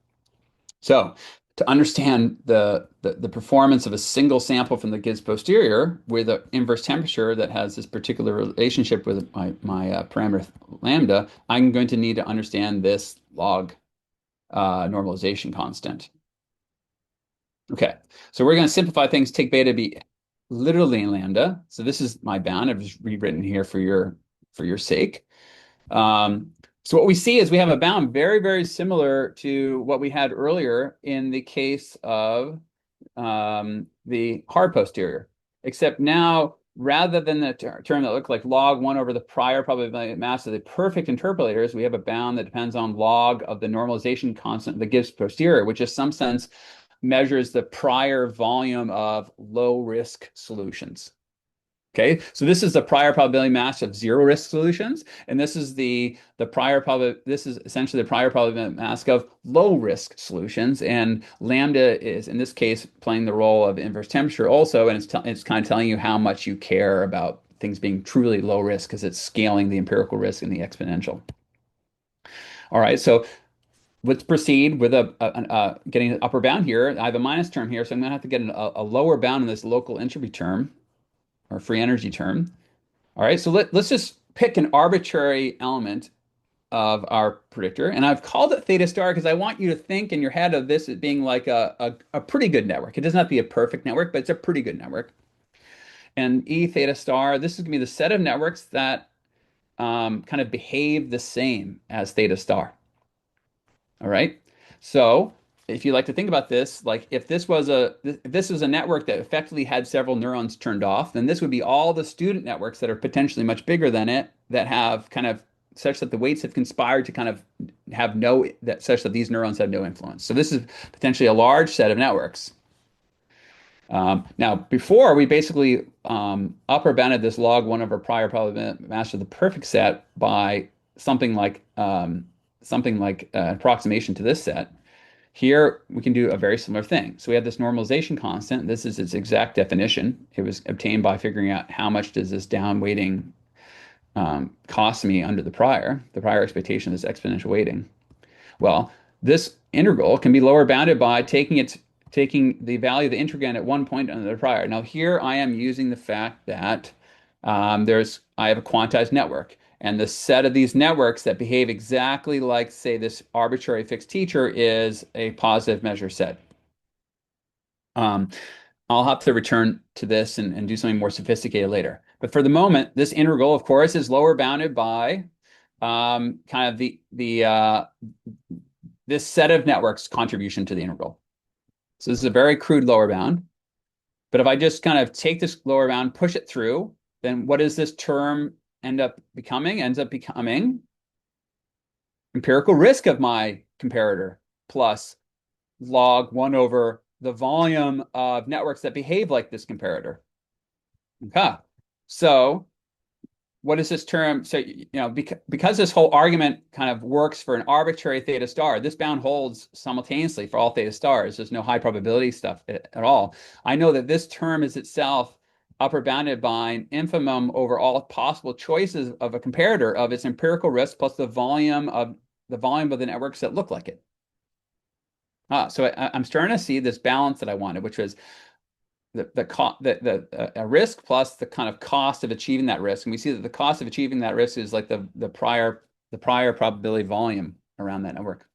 So to understand the performance of a single sample from the Gibbs posterior with an inverse temperature that has this particular relationship with my parameter lambda, I'm going to need to understand this log normalization constant. Okay, so we're going to simplify things, take beta be literally in lambda. So this is my bound. I've just rewritten here for your sake. So what we see is we have a bound very, very similar to what we had earlier in the case of the hard posterior, except now, rather than the term that looked like log 1 over the prior probability mass of the perfect interpolators, we have a bound that depends on log of the normalization constant of the Gibbs posterior, which in some sense measures the prior volume of low-risk solutions. Okay, so this is the prior probability mass of zero-risk solutions, and this is this is essentially the prior probability mass of low-risk solutions, and lambda is in this case playing the role of inverse temperature also, and it's kind of telling you how much you care about things being truly low risk because it's scaling the empirical risk and the exponential. All right, so let's proceed with getting an upper bound here. I have a minus term here, so I'm going to have to get a lower bound in this local entropy term or free energy term. All right, so let's just pick an arbitrary element of our predictor, and I've called it theta star because I want you to think in your head of this as being like a pretty good network. It doesn't have to be a perfect network, but it's a pretty good network. And E theta star, this is going to be the set of networks that kind of behave the same as theta star. All right. So if you like to think about this, like if this was a network that effectively had several neurons turned off, then this would be all the student networks that are potentially much bigger than it that have kind of such that the weights have conspired to kind of have no that such that these neurons have no influence. So this is potentially a large set of networks. Now, before we basically upper bounded this log one over prior probability mass of the perfect set by something like approximation to this set. Here we can do a very similar thing. So we have this normalization constant. This is its exact definition. It was obtained by figuring out how much does this down weighting cost me under the prior expectation of this exponential weighting. Well, this integral can be lower bounded by taking the value of the integrand at one point under the prior. Now here I am using the fact that I have a quantized network, and the set of these networks that behave exactly like, say, this arbitrary fixed teacher is a positive measure set. I'll have to return to this and do something more sophisticated later. But for the moment, this integral, of course, is lower bounded by kind of this set of networks contribution to the integral. So this is a very crude lower bound. But if I just kind of take this lower bound, push it through, then what does this term end up becoming? Ends up becoming empirical risk of my comparator plus log 1 over the volume of networks that behave like this comparator. Okay. So what is this term? So, because this whole argument kind of works for an arbitrary theta star, this bound holds simultaneously for all theta stars. There's no high probability stuff at all. I know that this term is itself upper bounded by an infimum over all possible choices of a comparator of its empirical risk plus the volume of the networks that look like it. So I'm starting to see this balance that I wanted, which was a risk plus the kind of cost of achieving that risk, and we see that the cost of achieving that risk is like the prior probability volume around that network.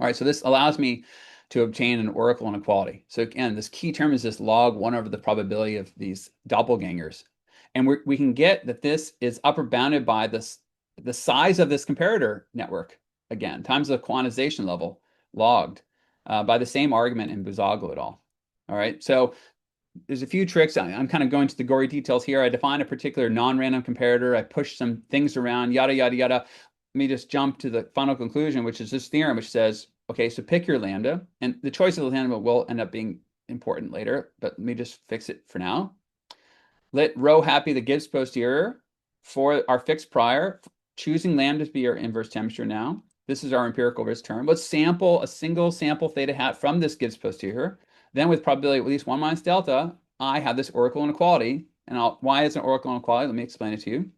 All right, so this allows me to obtain an oracle inequality. So again, this key term is this log 1 over the probability of these doppelgangers, and we can get that this is upper bounded by the size of this comparator network again times the quantization level logged by the same argument in Buzaglo et al. All right, so there's a few tricks. I'm kind of going to the gory details here. I define a particular non-random comparator. I push some things around, yada, yada, yada. Let me just jump to the final conclusion, which is this theorem, which says, okay, so pick your lambda. And the choice of the lambda will end up being important later, but let me just fix it for now. Let rho hat be the Gibbs posterior for our fixed prior, choosing lambda to be our inverse temperature now. This is our empirical risk term. Let's sample a single sample theta hat from this Gibbs posterior. Then with probability of at least 1 minus delta, I have this oracle inequality. And why is it an oracle inequality? Let me explain it to you.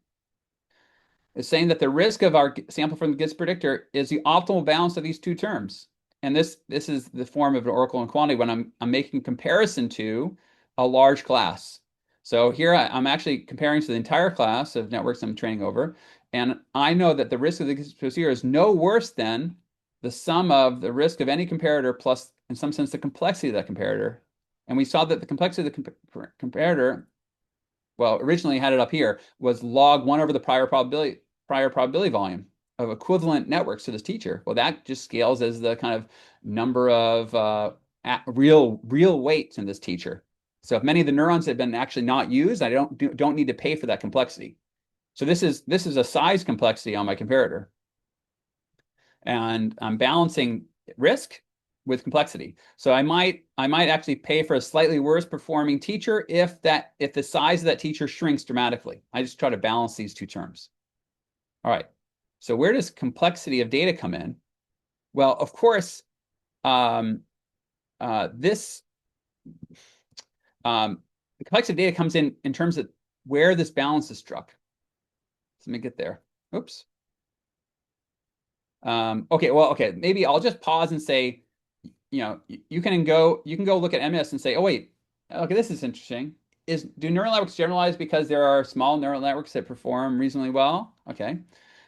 It's saying that the risk of our sample from the Gibbs predictor is the optimal balance of these two terms. And this is the form of an oracle inequality when I'm making comparison to a large class. So here I'm actually comparing to the entire class of networks I'm training over. And I know that the risk of the Gibbs posterior is no worse than the sum of the risk of any comparator plus, in some sense, the complexity of that comparator. And we saw that the complexity of the comparator, well, originally had it up here, was log 1 over the prior probability volume of equivalent networks to this teacher. Well, that just scales as the kind of number of real weights in this teacher. So if many of the neurons have been actually not used, I don't need to pay for that complexity. So this is a size complexity on my comparator. And I'm balancing risk with complexity. So I might actually pay for a slightly worse performing teacher if the size of that teacher shrinks dramatically. I just try to balance these two terms. All right. So where does complexity of data come in? Well, of course, the complexity of data comes in terms of where this balance is struck. So let me get there. Oops. Okay, maybe I'll just pause and say, you can go look at MS and say, oh wait, okay, this is interesting. Do neural networks generalize because there are small neural networks that perform reasonably well? Okay.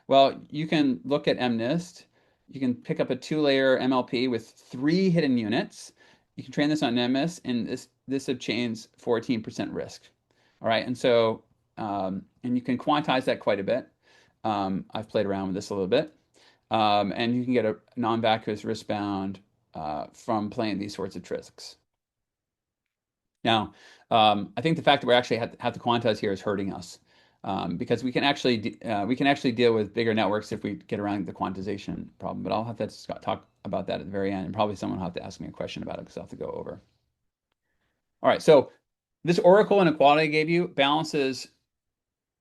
Well, you can look at MNIST. You can pick up a 2-layer MLP with 3 hidden units. You can train this on MS, and this obtains 14% risk. All right, and so and you can quantize that quite a bit. I've played around with this a little bit. And you can get a non-vacuous risk bound from playing these sorts of tricks. Now, I think the fact that we actually have to quantize here is hurting us, because we can actually deal with bigger networks if we get around the quantization problem. But I'll have to talk about that at the very end, and probably someone will have to ask me a question about it because I'll have to go over. All right, so this oracle inequality I gave you balances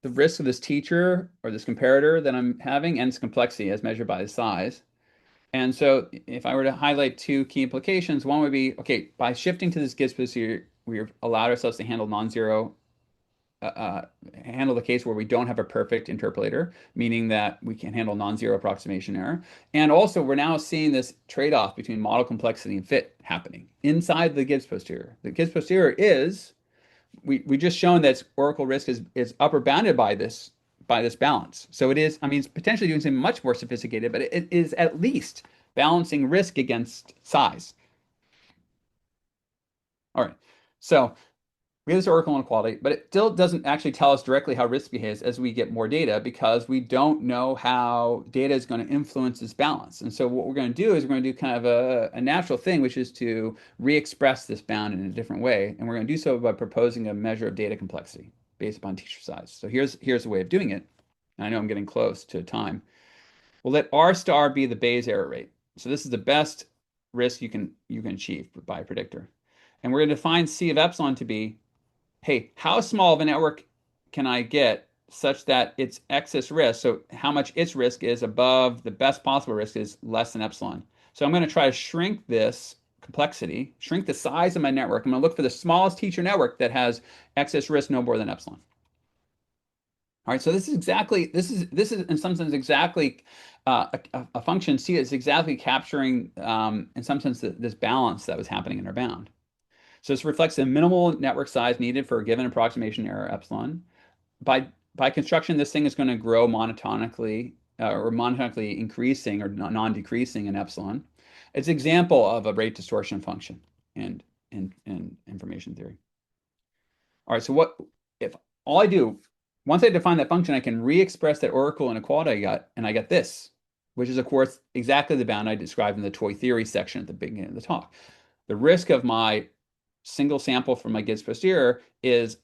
the risk of this teacher or this comparator that I'm having and its complexity as measured by the size. And so if I were to highlight two key implications, one would be, okay, by shifting to this Gibbs posterior, we've allowed ourselves to handle non-zero, handle the case where we don't have a perfect interpolator, meaning that we can handle non-zero approximation error. And also we're now seeing this trade-off between model complexity and fit happening inside the Gibbs posterior. The Gibbs posterior is, we just shown that its oracle risk is upper bounded by this balance. So it is, I mean, it's potentially doing something much more sophisticated, but it is at least balancing risk against size. All right, so we have this oracle inequality, but it still doesn't actually tell us directly how risk behaves as we get more data, because we don't know how data is going to influence this balance. And so what we're going to do is we're going to do kind of a natural thing, which is to re-express this bound in a different way. And we're going to do so by proposing a measure of data complexity based upon teacher size. So here's a way of doing it. And I know I'm getting close to time. We'll let R star be the Bayes error rate. So this is the best risk you can achieve by a predictor. And we're going to define C of epsilon to be, hey, how small of a network can I get such that its excess risk, so how much its risk is above the best possible risk, is less than epsilon. So I'm going to try to shrink this complexity, shrink the size of my network. I'm going to look for the smallest teacher network that has excess risk no more than epsilon. All right, so this is in some sense exactly a function C is exactly capturing in some sense this balance that was happening in our bound. So this reflects the minimal network size needed for a given approximation error epsilon. By construction, this thing is going to grow monotonically or monotonically increasing or non-decreasing in epsilon. It's an example of a rate distortion function in information theory. All right, so what if all I do, once I define that function, I can re-express that oracle inequality I got, and I get this, which is, of course, exactly the bound I described in the toy theory section at the beginning of the talk. The risk of my single sample from my Gibbs posterior is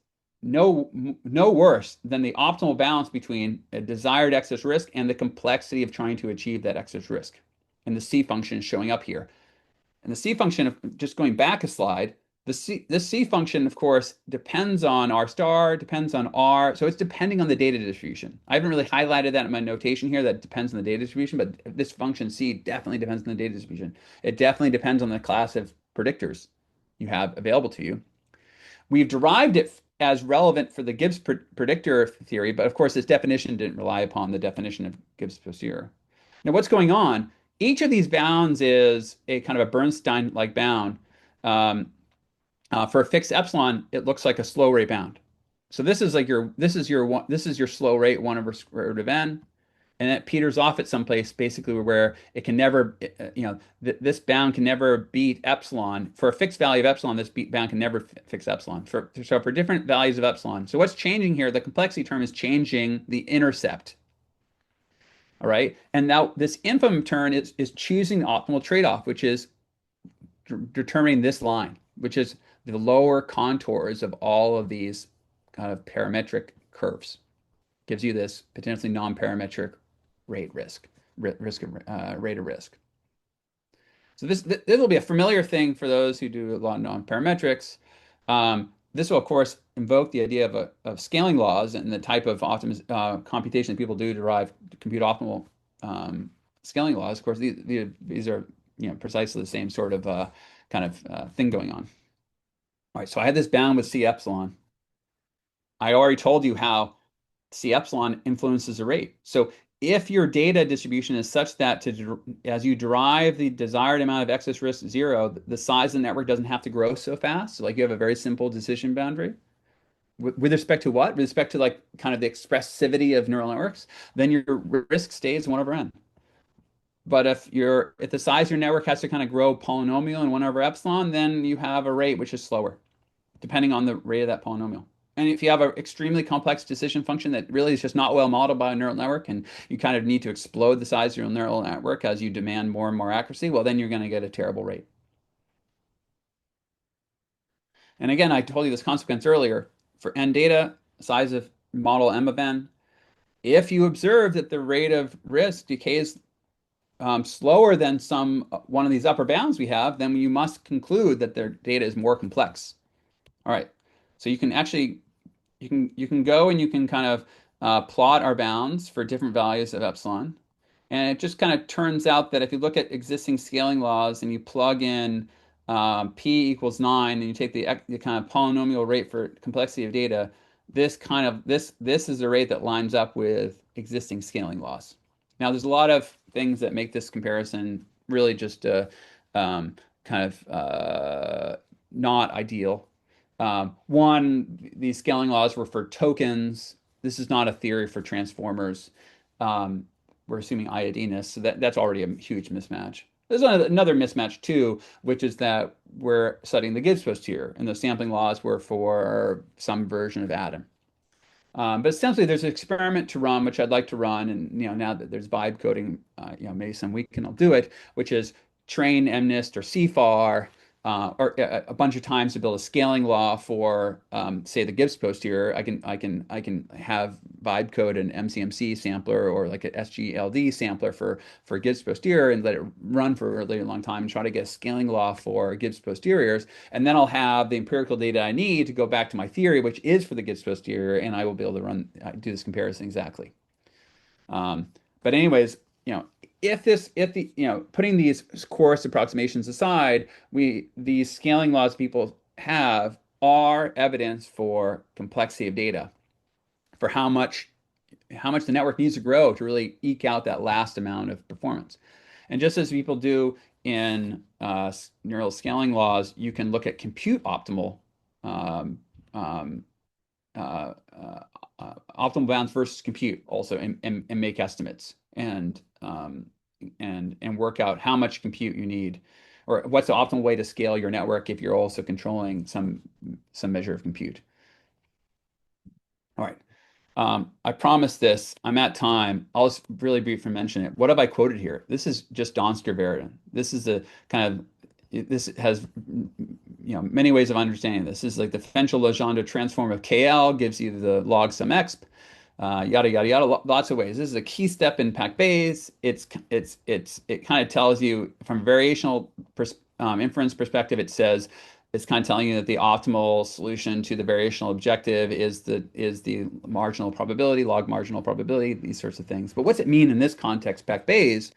no worse than the optimal balance between a desired excess risk and the complexity of trying to achieve that excess risk. And the C function is showing up here. And the C function, just going back a slide, this C function, of course, depends on R star, depends on R. So it's depending on the data distribution. I haven't really highlighted that in my notation here, that depends on the data distribution, but this function C definitely depends on the data distribution. It definitely depends on the class of predictors you have available to you. We've derived it as relevant for the Gibbs predictor theory, but of course this definition didn't rely upon the definition of Gibbs posterior. Now what's going on? Each of these bounds is a kind of a Bernstein-like bound. For a fixed epsilon, it looks like a slow rate bound. So this is your slow rate 1 over square root of n, and that peters off at some place basically where it can never, this bound can never beat epsilon. For a fixed value of epsilon, this bound can never fix epsilon. So for different values of epsilon. So what's changing here, the complexity term is changing the intercept. All right. And now this infimum term is choosing the optimal trade-off, which is determining this line, which is the lower contours of all of these kind of parametric curves. Gives you this potentially non-parametric rate of risk. So this will be a familiar thing for those who do a lot of non-parametrics. This will, of course, invoke the idea of scaling laws and the type of computation that people do to compute optimal scaling laws. Of course, these are precisely the same sort of thing going on. All right, so I had this bound with C epsilon. I already told you how C epsilon influences the rate. So if your data distribution is such that as you derive the desired amount of excess risk 0, the size of the network doesn't have to grow so fast. So like you have a very simple decision boundary. With respect to what? With respect to like kind of the expressivity of neural networks, then your risk stays 1 over n. But if the size of your network has to kind of grow polynomial in 1 over epsilon, then you have a rate which is slower, depending on the rate of that polynomial. And if you have an extremely complex decision function that really is just not well modeled by a neural network, and you kind of need to explode the size of your neural network as you demand more and more accuracy, well, then you're going to get a terrible rate. And again, I told you this consequence earlier. For n data, size of model m of n, if you observe that the rate of risk decays slower than one of these upper bounds we have, then you must conclude that their data is more complex. All right. So you can actually you can go and you can kind of plot our bounds for different values of epsilon. And it just kind of turns out that if you look at existing scaling laws and you plug in p equals 9 and you take the kind of polynomial rate for complexity of data, this is a rate that lines up with existing scaling laws. Now, there's a lot of things that make this comparison really just kind of not ideal. One, these scaling laws were for tokens. This is not a theory for transformers. We're assuming iodinous, so that's already a huge mismatch. There's another mismatch too, which is that we're studying the Gibbs posterior, and the sampling laws were for some version of atom. But essentially, there's an experiment to run, which I'd like to run, and now that there's vibe coding, maybe some weekend I'll do it, which is train MNIST or CFAR or a bunch of times to build a scaling law for, say, the Gibbs posterior. I can have vibe code an MCMC sampler or like an SGLD sampler for Gibbs posterior and let it run for a really long time and try to get a scaling law for Gibbs posteriors. And then I'll have the empirical data I need to go back to my theory, which is for the Gibbs posterior, and I will be able to do this comparison exactly. But anyways, putting these coarse approximations aside, these scaling laws people have are evidence for complexity of data, for how much the network needs to grow to really eke out that last amount of performance. And just as people do in neural scaling laws, you can look at compute optimal um, um, optimal bounds versus compute also and make estimates and work out how much compute you need or what's the optimal way to scale your network if you're also controlling some measure of compute. All right. I promise this. I'm at time. I'll just really briefly mention it. What have I quoted here? This is just Donsker-Verdin. This is the kind of this has many ways of understanding this. This is like the Fenchel-Legendre transform of KL gives you the log sum exp, yada yada yada. Lots of ways. This is a key step in PAC-Bayes. It kind of tells you from a variational inference perspective. It says it's kind of telling you that the optimal solution to the variational objective is the marginal probability, log marginal probability, these sorts of things. But what's it mean in this context, PAC-Bayes?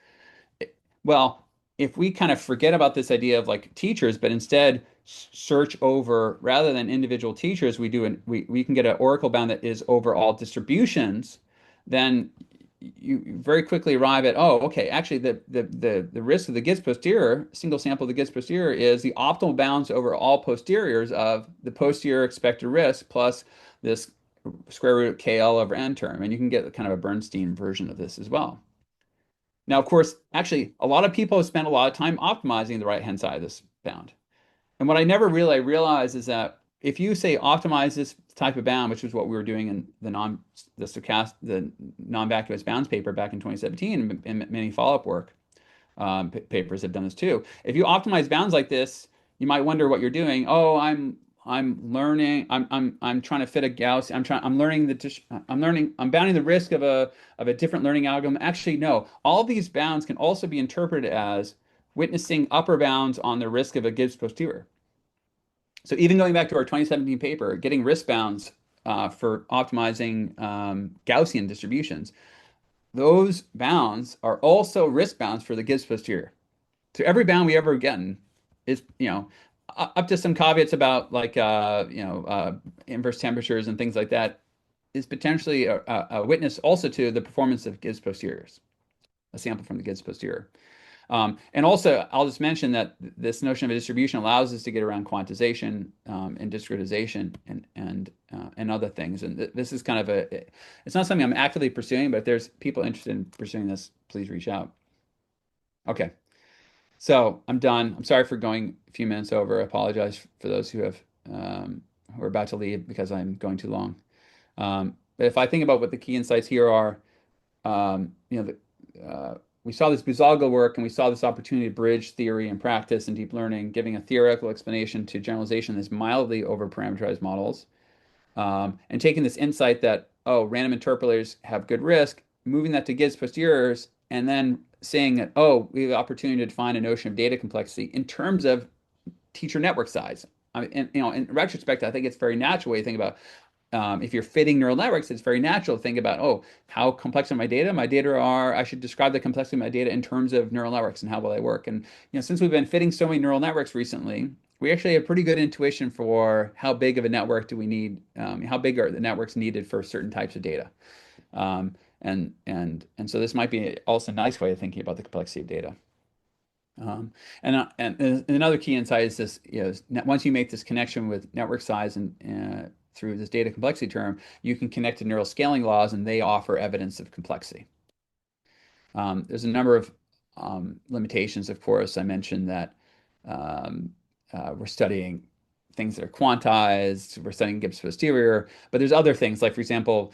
Well, if we kind of forget about this idea of like teachers, but instead search over rather than individual teachers, we can get an oracle bound that is over all distributions, then you very quickly arrive at, oh, okay, actually the risk of the Gibbs posterior, single sample of the Gibbs posterior is the optimal bounds over all posteriors of the posterior expected risk plus this square root of KL over n term. And you can get kind of a Bernstein version of this as well. Now, of course, actually, a lot of people have spent a lot of time optimizing the right-hand side of this bound. And what I never really realized is that if you say optimize this type of bound, which is what we were doing in the non-vacuous bounds paper back in 2017, and many follow-up work papers have done this too. If you optimize bounds like this, you might wonder what you're doing. Oh, I'm learning. I'm trying to fit a Gauss. I'm bounding the risk of a different learning algorithm. Actually, no. All these bounds can also be interpreted as witnessing upper bounds on the risk of a Gibbs posterior. So even going back to our 2017 paper, getting risk bounds for optimizing Gaussian distributions, those bounds are also risk bounds for the Gibbs posterior. So every bound we ever get is, up to some caveats about like, inverse temperatures and things like that, is potentially a witness also to the performance of Gibbs posteriors, a sample from the Gibbs posterior. And also, I'll just mention that this notion of a distribution allows us to get around quantization and discretization and other things. And this is kind of it's not something I'm actively pursuing, but if there's people interested in pursuing this, please reach out. Okay, so I'm done. I'm sorry for going a few minutes over. I apologize for those who have we're about to leave because I'm going too long. But if I think about what the key insights here are, we saw this Buzaglo work and we saw this opportunity to bridge theory and practice and deep learning, giving a theoretical explanation to generalization that's mildly over parameterized models. And taking this insight that, oh, random interpolators have good risk, moving that to Gibbs posteriors, and then saying that, oh, we have the opportunity to define a notion of data complexity in terms of teacher network size. I mean, and, in retrospect, I think it's very natural way to think about if you're fitting neural networks, it's very natural to think about, oh, how complex are my data? My data are, I should describe the complexity of my data in terms of neural networks and how will they work. And since we've been fitting so many neural networks recently, we actually have pretty good intuition for how big of a network do we need, how big are the networks needed for certain types of data. And so this might be also a nice way of thinking about the complexity of data. And another key insight is this, once you make this connection with network size and through this data complexity term, you can connect to neural scaling laws, and they offer evidence of complexity. There's a number of limitations, of course. I mentioned that we're studying things that are quantized, we're studying Gibbs posterior, but there's other things, like, for example,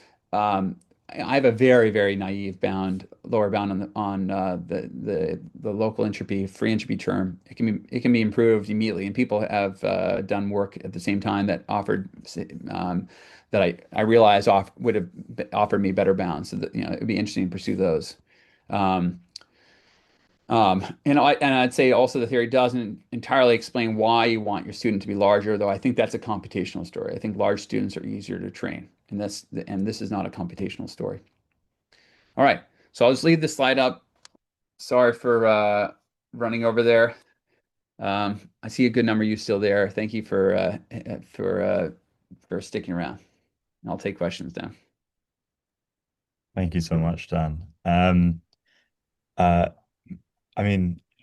I have a very, very naive lower bound on the local entropy, free entropy term. It can be improved immediately, and people have done work at the same time that offered that I realized would have offered me better bounds. So that, it would be interesting to pursue those. I'd say also the theory doesn't entirely explain why you want your student to be larger, though I think that's a computational story. I think large students are easier to train, and this is not a computational story. All right, so I'll just leave this slide up. Sorry for running over there. I see a good number of you still there. Thank you for sticking around. I'll take questions now. Thank you so much, Dan.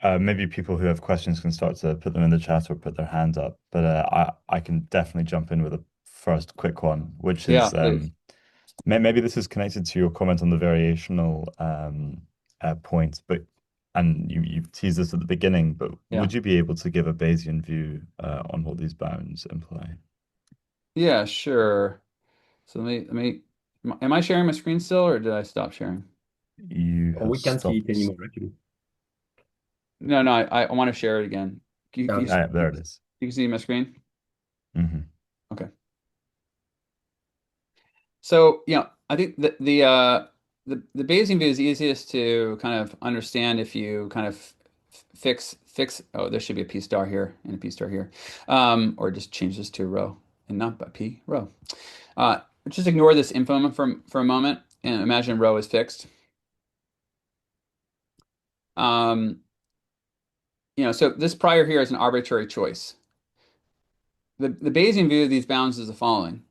Maybe people who have questions can start to put them in the chat or put their hands up, but I can definitely jump in with a first quick one, which is maybe this is connected to your comment on the variational point, and you teased this at the beginning, but would you be able to give a Bayesian view on what these bounds imply? Yeah, sure. So let me. Am I sharing my screen still, or did I stop sharing? We can't see it anymore, actually. No, I want to share it again. There it is. You can see my screen? Mm-hmm. Okay. So, I think the Bayesian view is easiest to kind of understand if you kind of fix. Oh, there should be a P star here and a P star here, or just change this to a row and not by P row. Just ignore this info for a moment and imagine row is fixed. So this prior here is an arbitrary choice. The Bayesian view of these bounds is the following.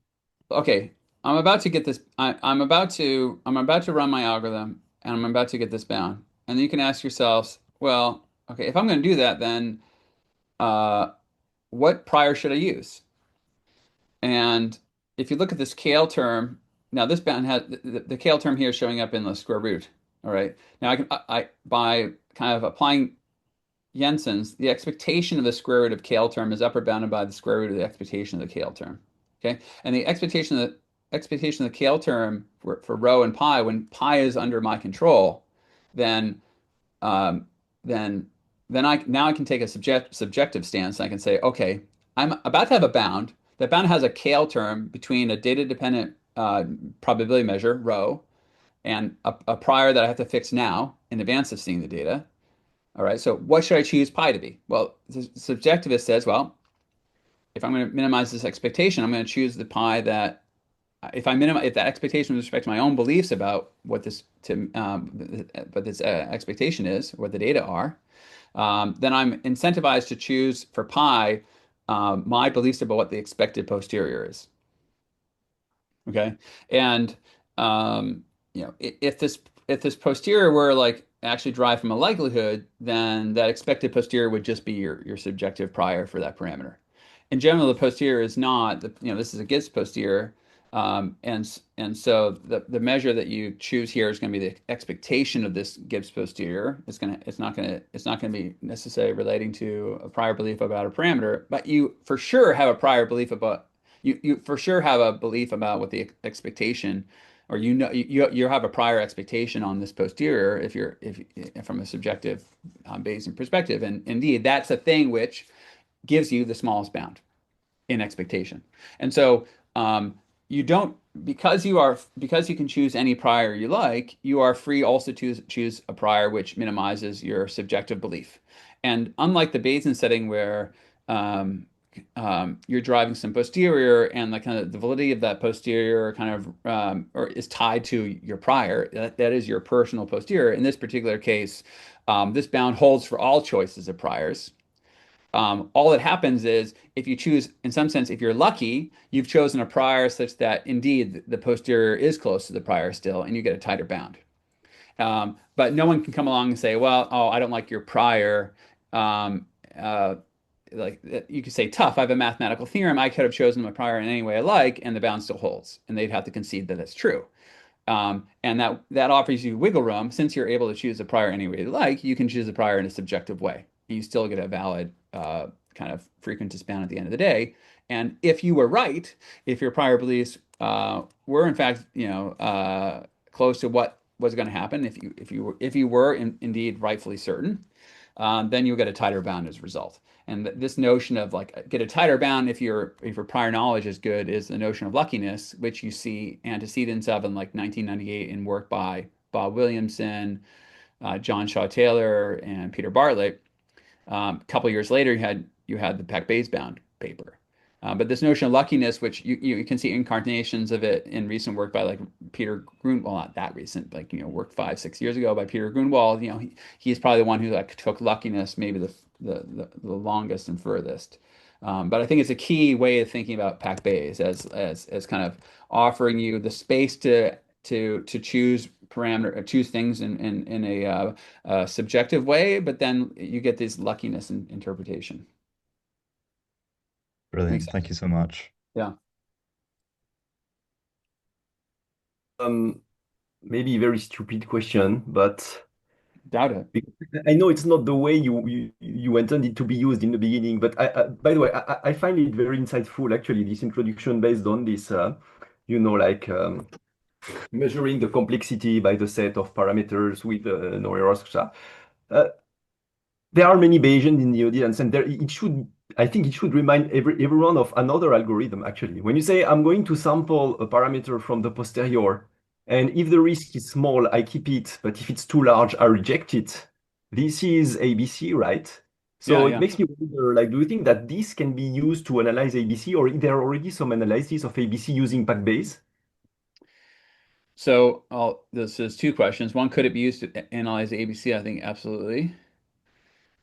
Okay, I'm about to get this. I'm about to run my algorithm, and I'm about to get this bound. And then you can ask yourselves, well, okay, if I'm going to do that, then what prior should I use? And if you look at this KL term, now this bound has the KL term here is showing up in the square root. All right. Now I by kind of applying Jensen's, the expectation of the square root of KL term is upper bounded by the square root of the expectation of the KL term. Okay, and the expectation of the KL term for rho and pi, when pi is under my control, then I can take a subjective stance. And I can say, okay, I'm about to have a bound. That bound has a KL term between a data dependent probability measure rho and a prior that I have to fix now in advance of seeing the data. All right, so what should I choose pi to be? Well, the subjectivist says, well, if I'm going to minimize this expectation, I'm going to choose the pi that, if that expectation with respect to my own beliefs about what this expectation is, what the data are, then I'm incentivized to choose for pi my beliefs about what the expected posterior is. Okay, and if this posterior were like actually derived from a likelihood, then that expected posterior would just be your subjective prior for that parameter. In general, the posterior is not. This is a Gibbs posterior, and so the measure that you choose here is going to be the expectation of this Gibbs posterior. It's not going to be necessarily relating to a prior belief about a parameter, but you for sure have a prior belief about you for sure have a belief about what the expectation, or you have a prior expectation on this posterior if from a subjective Bayesian perspective, and indeed that's a thing which gives you the smallest bound in expectation. And so you don't because you can choose any prior you like, you are free also to choose a prior which minimizes your subjective belief. And unlike the Bayesian setting where you're driving some posterior and the kind of the validity of that posterior kind of or is tied to your prior, that is your personal posterior. In this particular case, this bound holds for all choices of priors. All that happens is if you choose, in some sense, if you're lucky, you've chosen a prior such that indeed the posterior is close to the prior still, and you get a tighter bound. But no one can come along and say, well, oh, I don't like your prior. Um, uh, like you could say, tough, I have a mathematical theorem. I could have chosen my prior in any way I like, and the bound still holds. And they'd have to concede that it's true. And that offers you wiggle room. Since you're able to choose a prior any way you like, you can choose a prior in a subjective way. And you still get a valid kind of frequentist bound at the end of the day. And if you were right, if your prior beliefs were in fact, close to what was going to happen, if you were indeed rightfully certain, then you'll get a tighter bound as a result. And this notion of like get a tighter bound if your prior knowledge is good is the notion of luckiness, which you see antecedents of in like 1998 in work by Bob Williamson, John Shaw Taylor, and Peter Bartlett. A couple of years later, you had the PAC-Bayes bound paper. But this notion of luckiness, which you can see incarnations of it in recent work by like Peter Grunwald, well, not that recent, like work 5-6 years ago by Peter Grunwald. He's probably the one who like took luckiness maybe the longest and furthest. But I think it's a key way of thinking about PAC-Bayes as kind of offering you the space to choose choose things in a subjective way, but then you get this luckiness in interpretation. Brilliant. Thank you so much. Yeah. Maybe a very stupid question, but Doubt it. I know it's not the way you intended to be used in the beginning. But by the way, I find it very insightful actually. This introduction based on this, like measuring the complexity by the set of parameters with no errors. There are many Bayesians in the audience, and I think it should remind everyone of another algorithm, actually. When you say, I'm going to sample a parameter from the posterior, and if the risk is small, I keep it, but if it's too large, I reject it. This is ABC, right? So Yeah. it makes me wonder, like, do you think that this can be used to analyze ABC, or is there already some analysis of ABC using PAC-Bayes? So this is two questions. One, could it be used to analyze ABC? I think absolutely.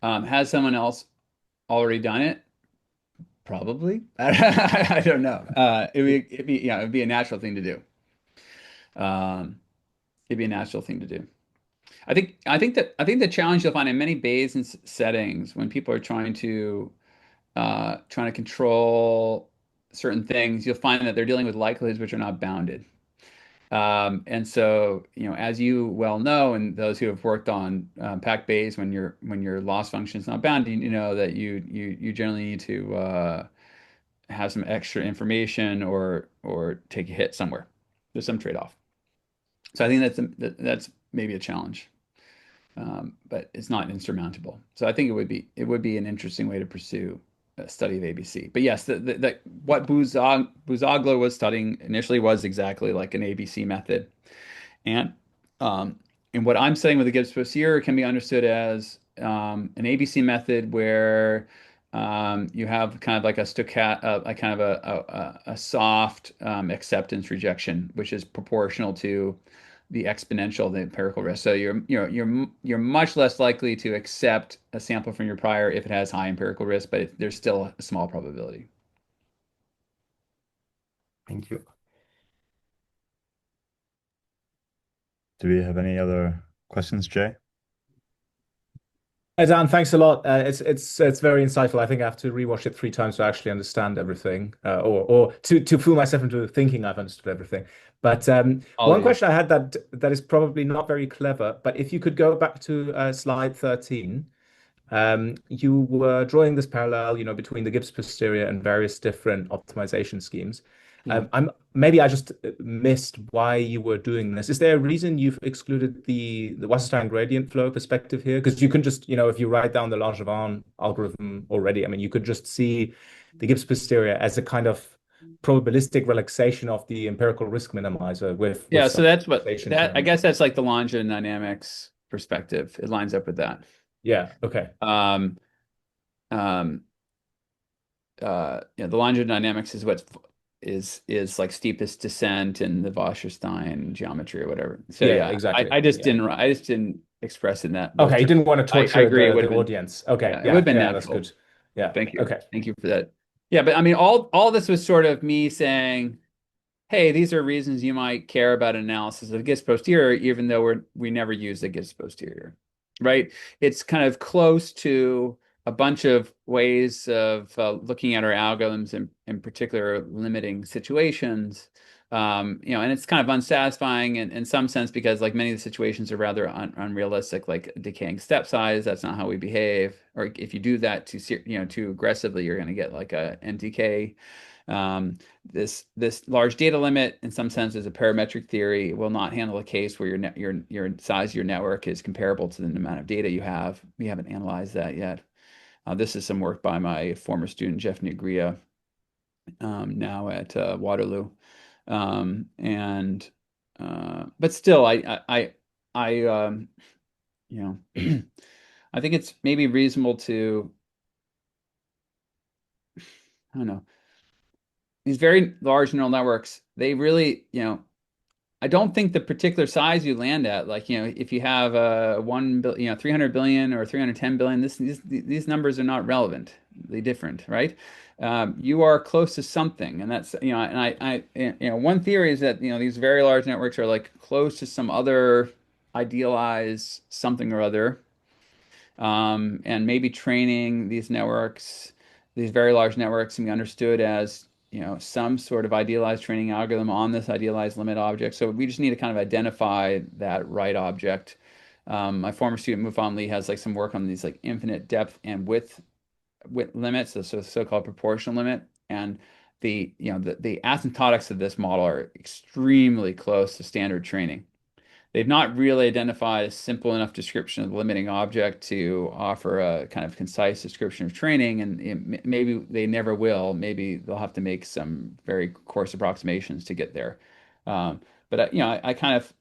Has someone else already done it? Probably. I don't know. It'd be a natural thing to do. It'd be a natural thing to do. I think the challenge you'll find in many Bayesian settings when people are trying to control certain things, you'll find that they're dealing with likelihoods which are not bounded. And so, as you well know, and those who have worked on PAC-Bayes, when your loss function is not bounded, you know that you generally need to have some extra information or take a hit somewhere. There's some trade-off. So I think that's maybe a challenge, but it's not insurmountable. So I think it would be an interesting way to pursue a study of ABC. But yes, what Buzaglo was studying initially was exactly like an ABC method. And um, and what I'm saying with the Gibbs posterior can be understood as an ABC method where you have kind of like a kind of a soft acceptance rejection, which is proportional to the exponential of the empirical risk. So you're much less likely to accept a sample from your prior if it has high empirical risk, but there's still a small probability. Thank you. Do we have any other questions, Jay? Dan, thanks a lot. It's very insightful. I think I have to rewatch it 3 times to actually understand everything, or to fool myself into thinking I've understood everything. But one question I had that is probably not very clever, but if you could go back to slide 13, you were drawing this parallel, between the Gibbs posterior and various different optimization schemes. Maybe I just missed why you were doing this. Is there a reason you've excluded the Wasserstein gradient flow perspective here? Because you can just, if you write down the Langevin algorithm already, I mean, you could just see the Gibbs posterior as a kind of probabilistic relaxation of the empirical risk minimizer with so that's what terms. I guess that's like the Langevin dynamics perspective. It lines up with that. Yeah. Okay. The Langevin dynamics is what is like steepest descent in the Wasserstein geometry or whatever. So yeah, exactly. I just didn't express it in that. Okay, you didn't want to torture I agree, the audience. Okay, it would have been natural. That's good. Yeah. Thank you. Okay. Thank you for that. Yeah, but I mean, all this was sort of me saying, hey, these are reasons you might care about analysis of Gibbs posterior, even though we never use the Gibbs posterior, right? It's kind of close to a bunch of ways of looking at our algorithms, in particular limiting situations, and it's kind of unsatisfying in some sense because like many of the situations are rather unrealistic, like decaying step size. That's not how we behave. Or if you do that too aggressively, you're going to get like a NTK. This large data limit, in some sense, is a parametric theory. It will not handle a case where your size of your network is comparable to the amount of data you have. We haven't analyzed that yet. This is some work by my former student Jeff Negria, now at Waterloo, but still, I I think it's maybe reasonable to, I don't know, these very large neural networks, they really, I don't think the particular size you land at, like, if you have 300 billion or 310 billion, these numbers are not relevant. They're different, right? You are close to something, and that's, one theory is that, these very large networks are like close to some other idealized something or other, and maybe training these networks, these very large networks, can be understood as some sort of idealized training algorithm on this idealized limit object. So we just need to kind of identify that right object. My former student Mufan Lee has like some work on these like infinite depth and width limits, the so-called proportional limit, and the asymptotics of this model are extremely close to standard training. They've not really identified a simple enough description of the limiting object to offer a kind of concise description of training, and maybe they never will. Maybe they'll have to make some very coarse approximations to get there. But I kind of,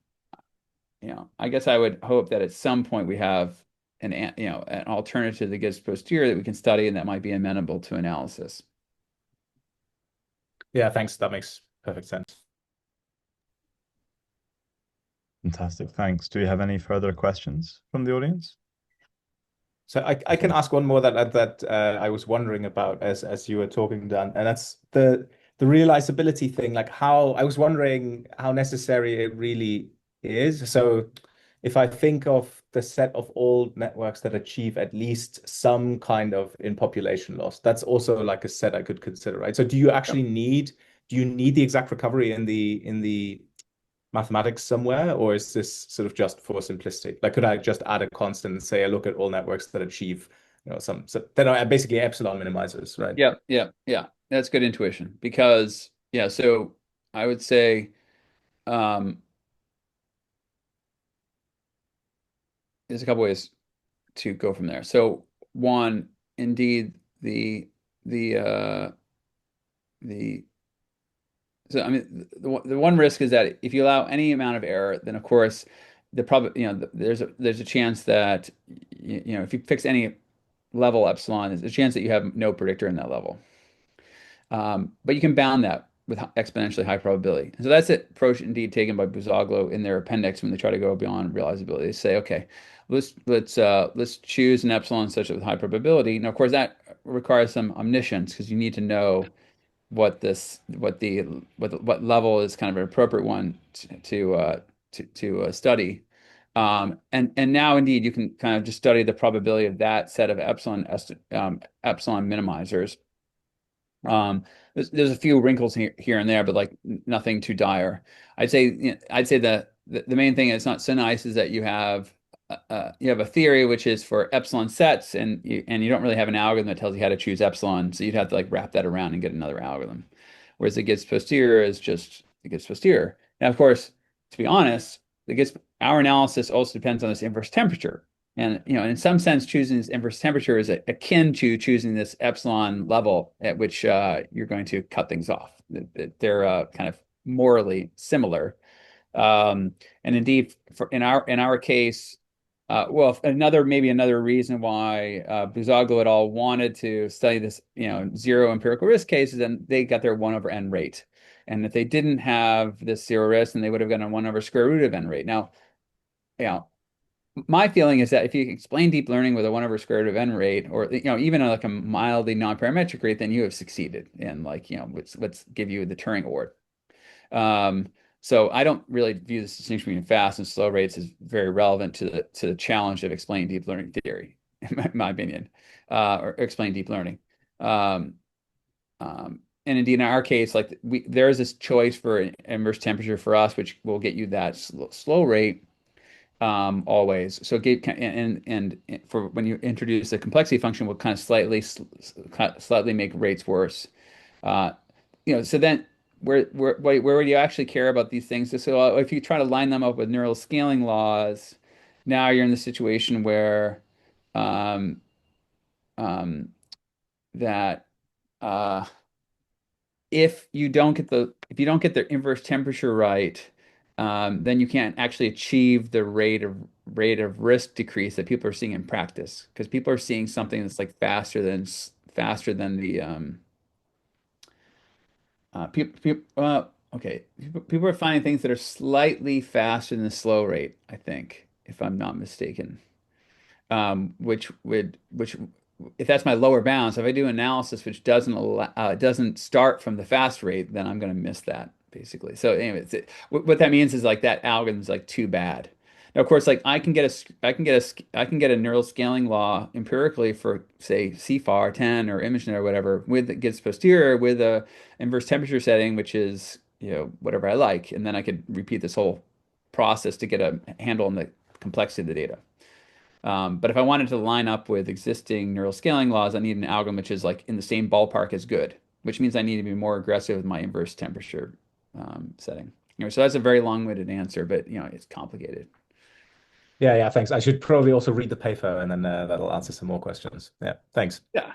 I guess I would hope that at some point we have an alternative to the Gibbs posterior that we can study and that might be amenable to analysis. Yeah, thanks. That makes perfect sense. Fantastic. Thanks. Do you have any further questions from the audience? So I can ask one more that I was wondering about as you were talking, Dan, and that's the realizability thing. Like I was wondering how necessary it really is. So if I think of the set of all networks that achieve at least some kind of in population loss, that's also like a set I could consider, right? So do you actually need the exact recovery in the mathematics somewhere, or is this sort of just for simplicity? Like, could I just add a constant and say I look at all networks that achieve, then are basically epsilon minimizers, right? Yeah. That's good intuition because so I would say there's a couple ways to go from there. So one, indeed, so I mean the one risk is that if you allow any amount of error, then of course there's a chance that if you fix any level epsilon, there's a chance that you have no predictor in that level. But you can bound that with exponentially high probability. And so that's an approach indeed taken by Buzaglo in their appendix when they try to go beyond realizability. They say, okay, let's choose an epsilon such with high probability. Now, of course, that requires some omniscience because you need to know what level is kind of an appropriate one to study. And now indeed you can kind of just study the probability of that set of epsilon minimizers. There's a few wrinkles here and there, but like nothing too dire. I'd say the main thing that's not so nice is that you have you have a theory which is for epsilon sets, and you don't really have an algorithm that tells you how to choose epsilon, so you'd have to like wrap that around and get another algorithm. Whereas the Gibbs posterior is just the Gibbs posterior. Now, of course, to be honest, our analysis also depends on this inverse temperature. And in some sense, choosing this inverse temperature is akin to choosing this epsilon level at which you're going to cut things off. They're kind of morally similar. And indeed, in our case, well, maybe another reason why Buzaglo et al. Wanted to study this, zero empirical risk cases, and they got their 1/n rate. And if they didn't have this zero risk, then they would have gotten a 1/√n rate. Now, my feeling is that if you explain deep learning with a 1/√n rate, or even like a mildly non-parametric rate, then you have succeeded. And let's give you the Turing Award. So I don't really view this distinction between fast and slow rates as very relevant to the challenge of explaining deep learning theory, in my opinion, or explain deep learning. And indeed, in our case, there is this choice for inverse temperature for us, which will get you that slow rate always. So and for when you introduce the complexity function, will kind of slightly make rates worse. So then where would you actually care about these things? So if you try to line them up with neural scaling laws, now you're in the situation where um, that if you don't get the inverse temperature right, then you can't actually achieve the rate of risk decrease that people are seeing in practice, because people are seeing something that's like faster than the people are finding things that are slightly faster than the slow rate, I think, if I'm not mistaken. Which if that's my lower bound, so if I do analysis which doesn't start from the fast rate, then I'm going to miss that basically. So anyway, what that means is like that algorithm is like too bad. Now, of course, like I can get a neural scaling law empirically for say CFAR 10 or ImageNet or whatever with it gets posterior with a inverse temperature setting, which is whatever I like, and then I could repeat this whole process to get a handle on the complexity of the data. But if I wanted to line up with existing neural scaling laws, I need an algorithm which is like in the same ballpark as good, which means I need to be more aggressive with my inverse temperature setting. So that's a very long-winded answer, but it's complicated. Yeah, thanks. I should probably also read the paper, and then that'll answer some more questions. Yeah, thanks. Yeah.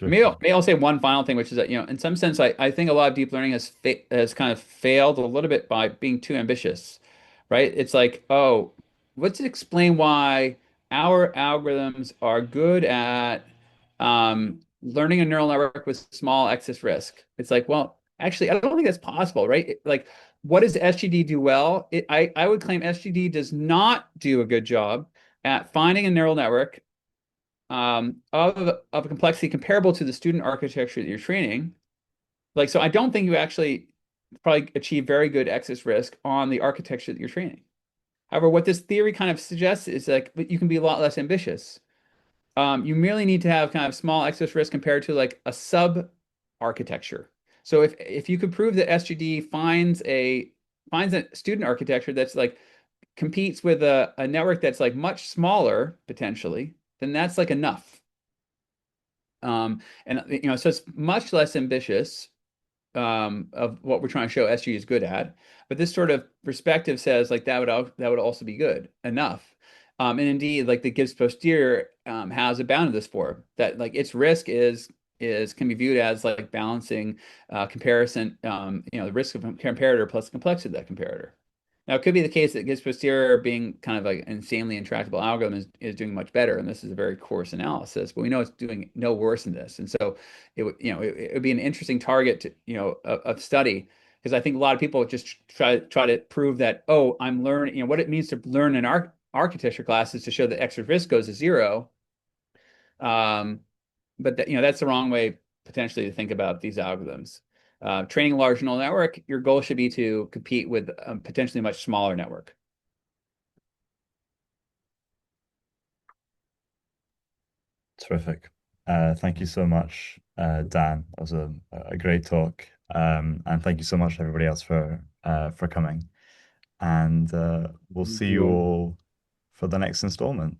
Maybe I'll say one final thing, which is that, in some sense, I think a lot of deep learning has kind of failed a little bit by being too ambitious, right? It's like, oh, let's explain why our algorithms are good at learning a neural network with small excess risk. It's like, well, actually, I don't think that's possible, right? Like, what does SGD do well? I would claim SGD does not do a good job at finding a neural network of a complexity comparable to the student architecture that you're training. So I don't think you actually probably achieve very good excess risk on the architecture that you're training. However, what this theory kind of suggests is like you can be a lot less ambitious. You merely need to have kind of small excess risk compared to like a sub architecture. So if you could prove that SGD finds a student architecture that's like competes with a network that's like much smaller potentially, then that's like enough. And so it's much less ambitious of what we're trying to show SG is good at. But this sort of perspective says like that would also be good enough. And indeed, like the Gibbs posterior has a bound of this for that, like its risk can be viewed as like balancing comparison, the risk of a comparator plus the complexity of that comparator. Now, it could be the case that Gibbs posterior, being kind of like an insanely intractable algorithm, is doing much better, and this is a very coarse analysis. But we know it's doing no worse than this, and so it would be an interesting target to of study, because I think a lot of people just try to prove that, oh, I'm learning, what it means to learn an architecture class is to show that excess risk goes to zero. But that's the wrong way potentially to think about these algorithms. Training a large neural network, your goal should be to compete with a potentially much smaller network. Terrific. Thank you so much, Dan. That was a great talk. And thank you so much, everybody else, for coming. and we'll see you all for the next installment.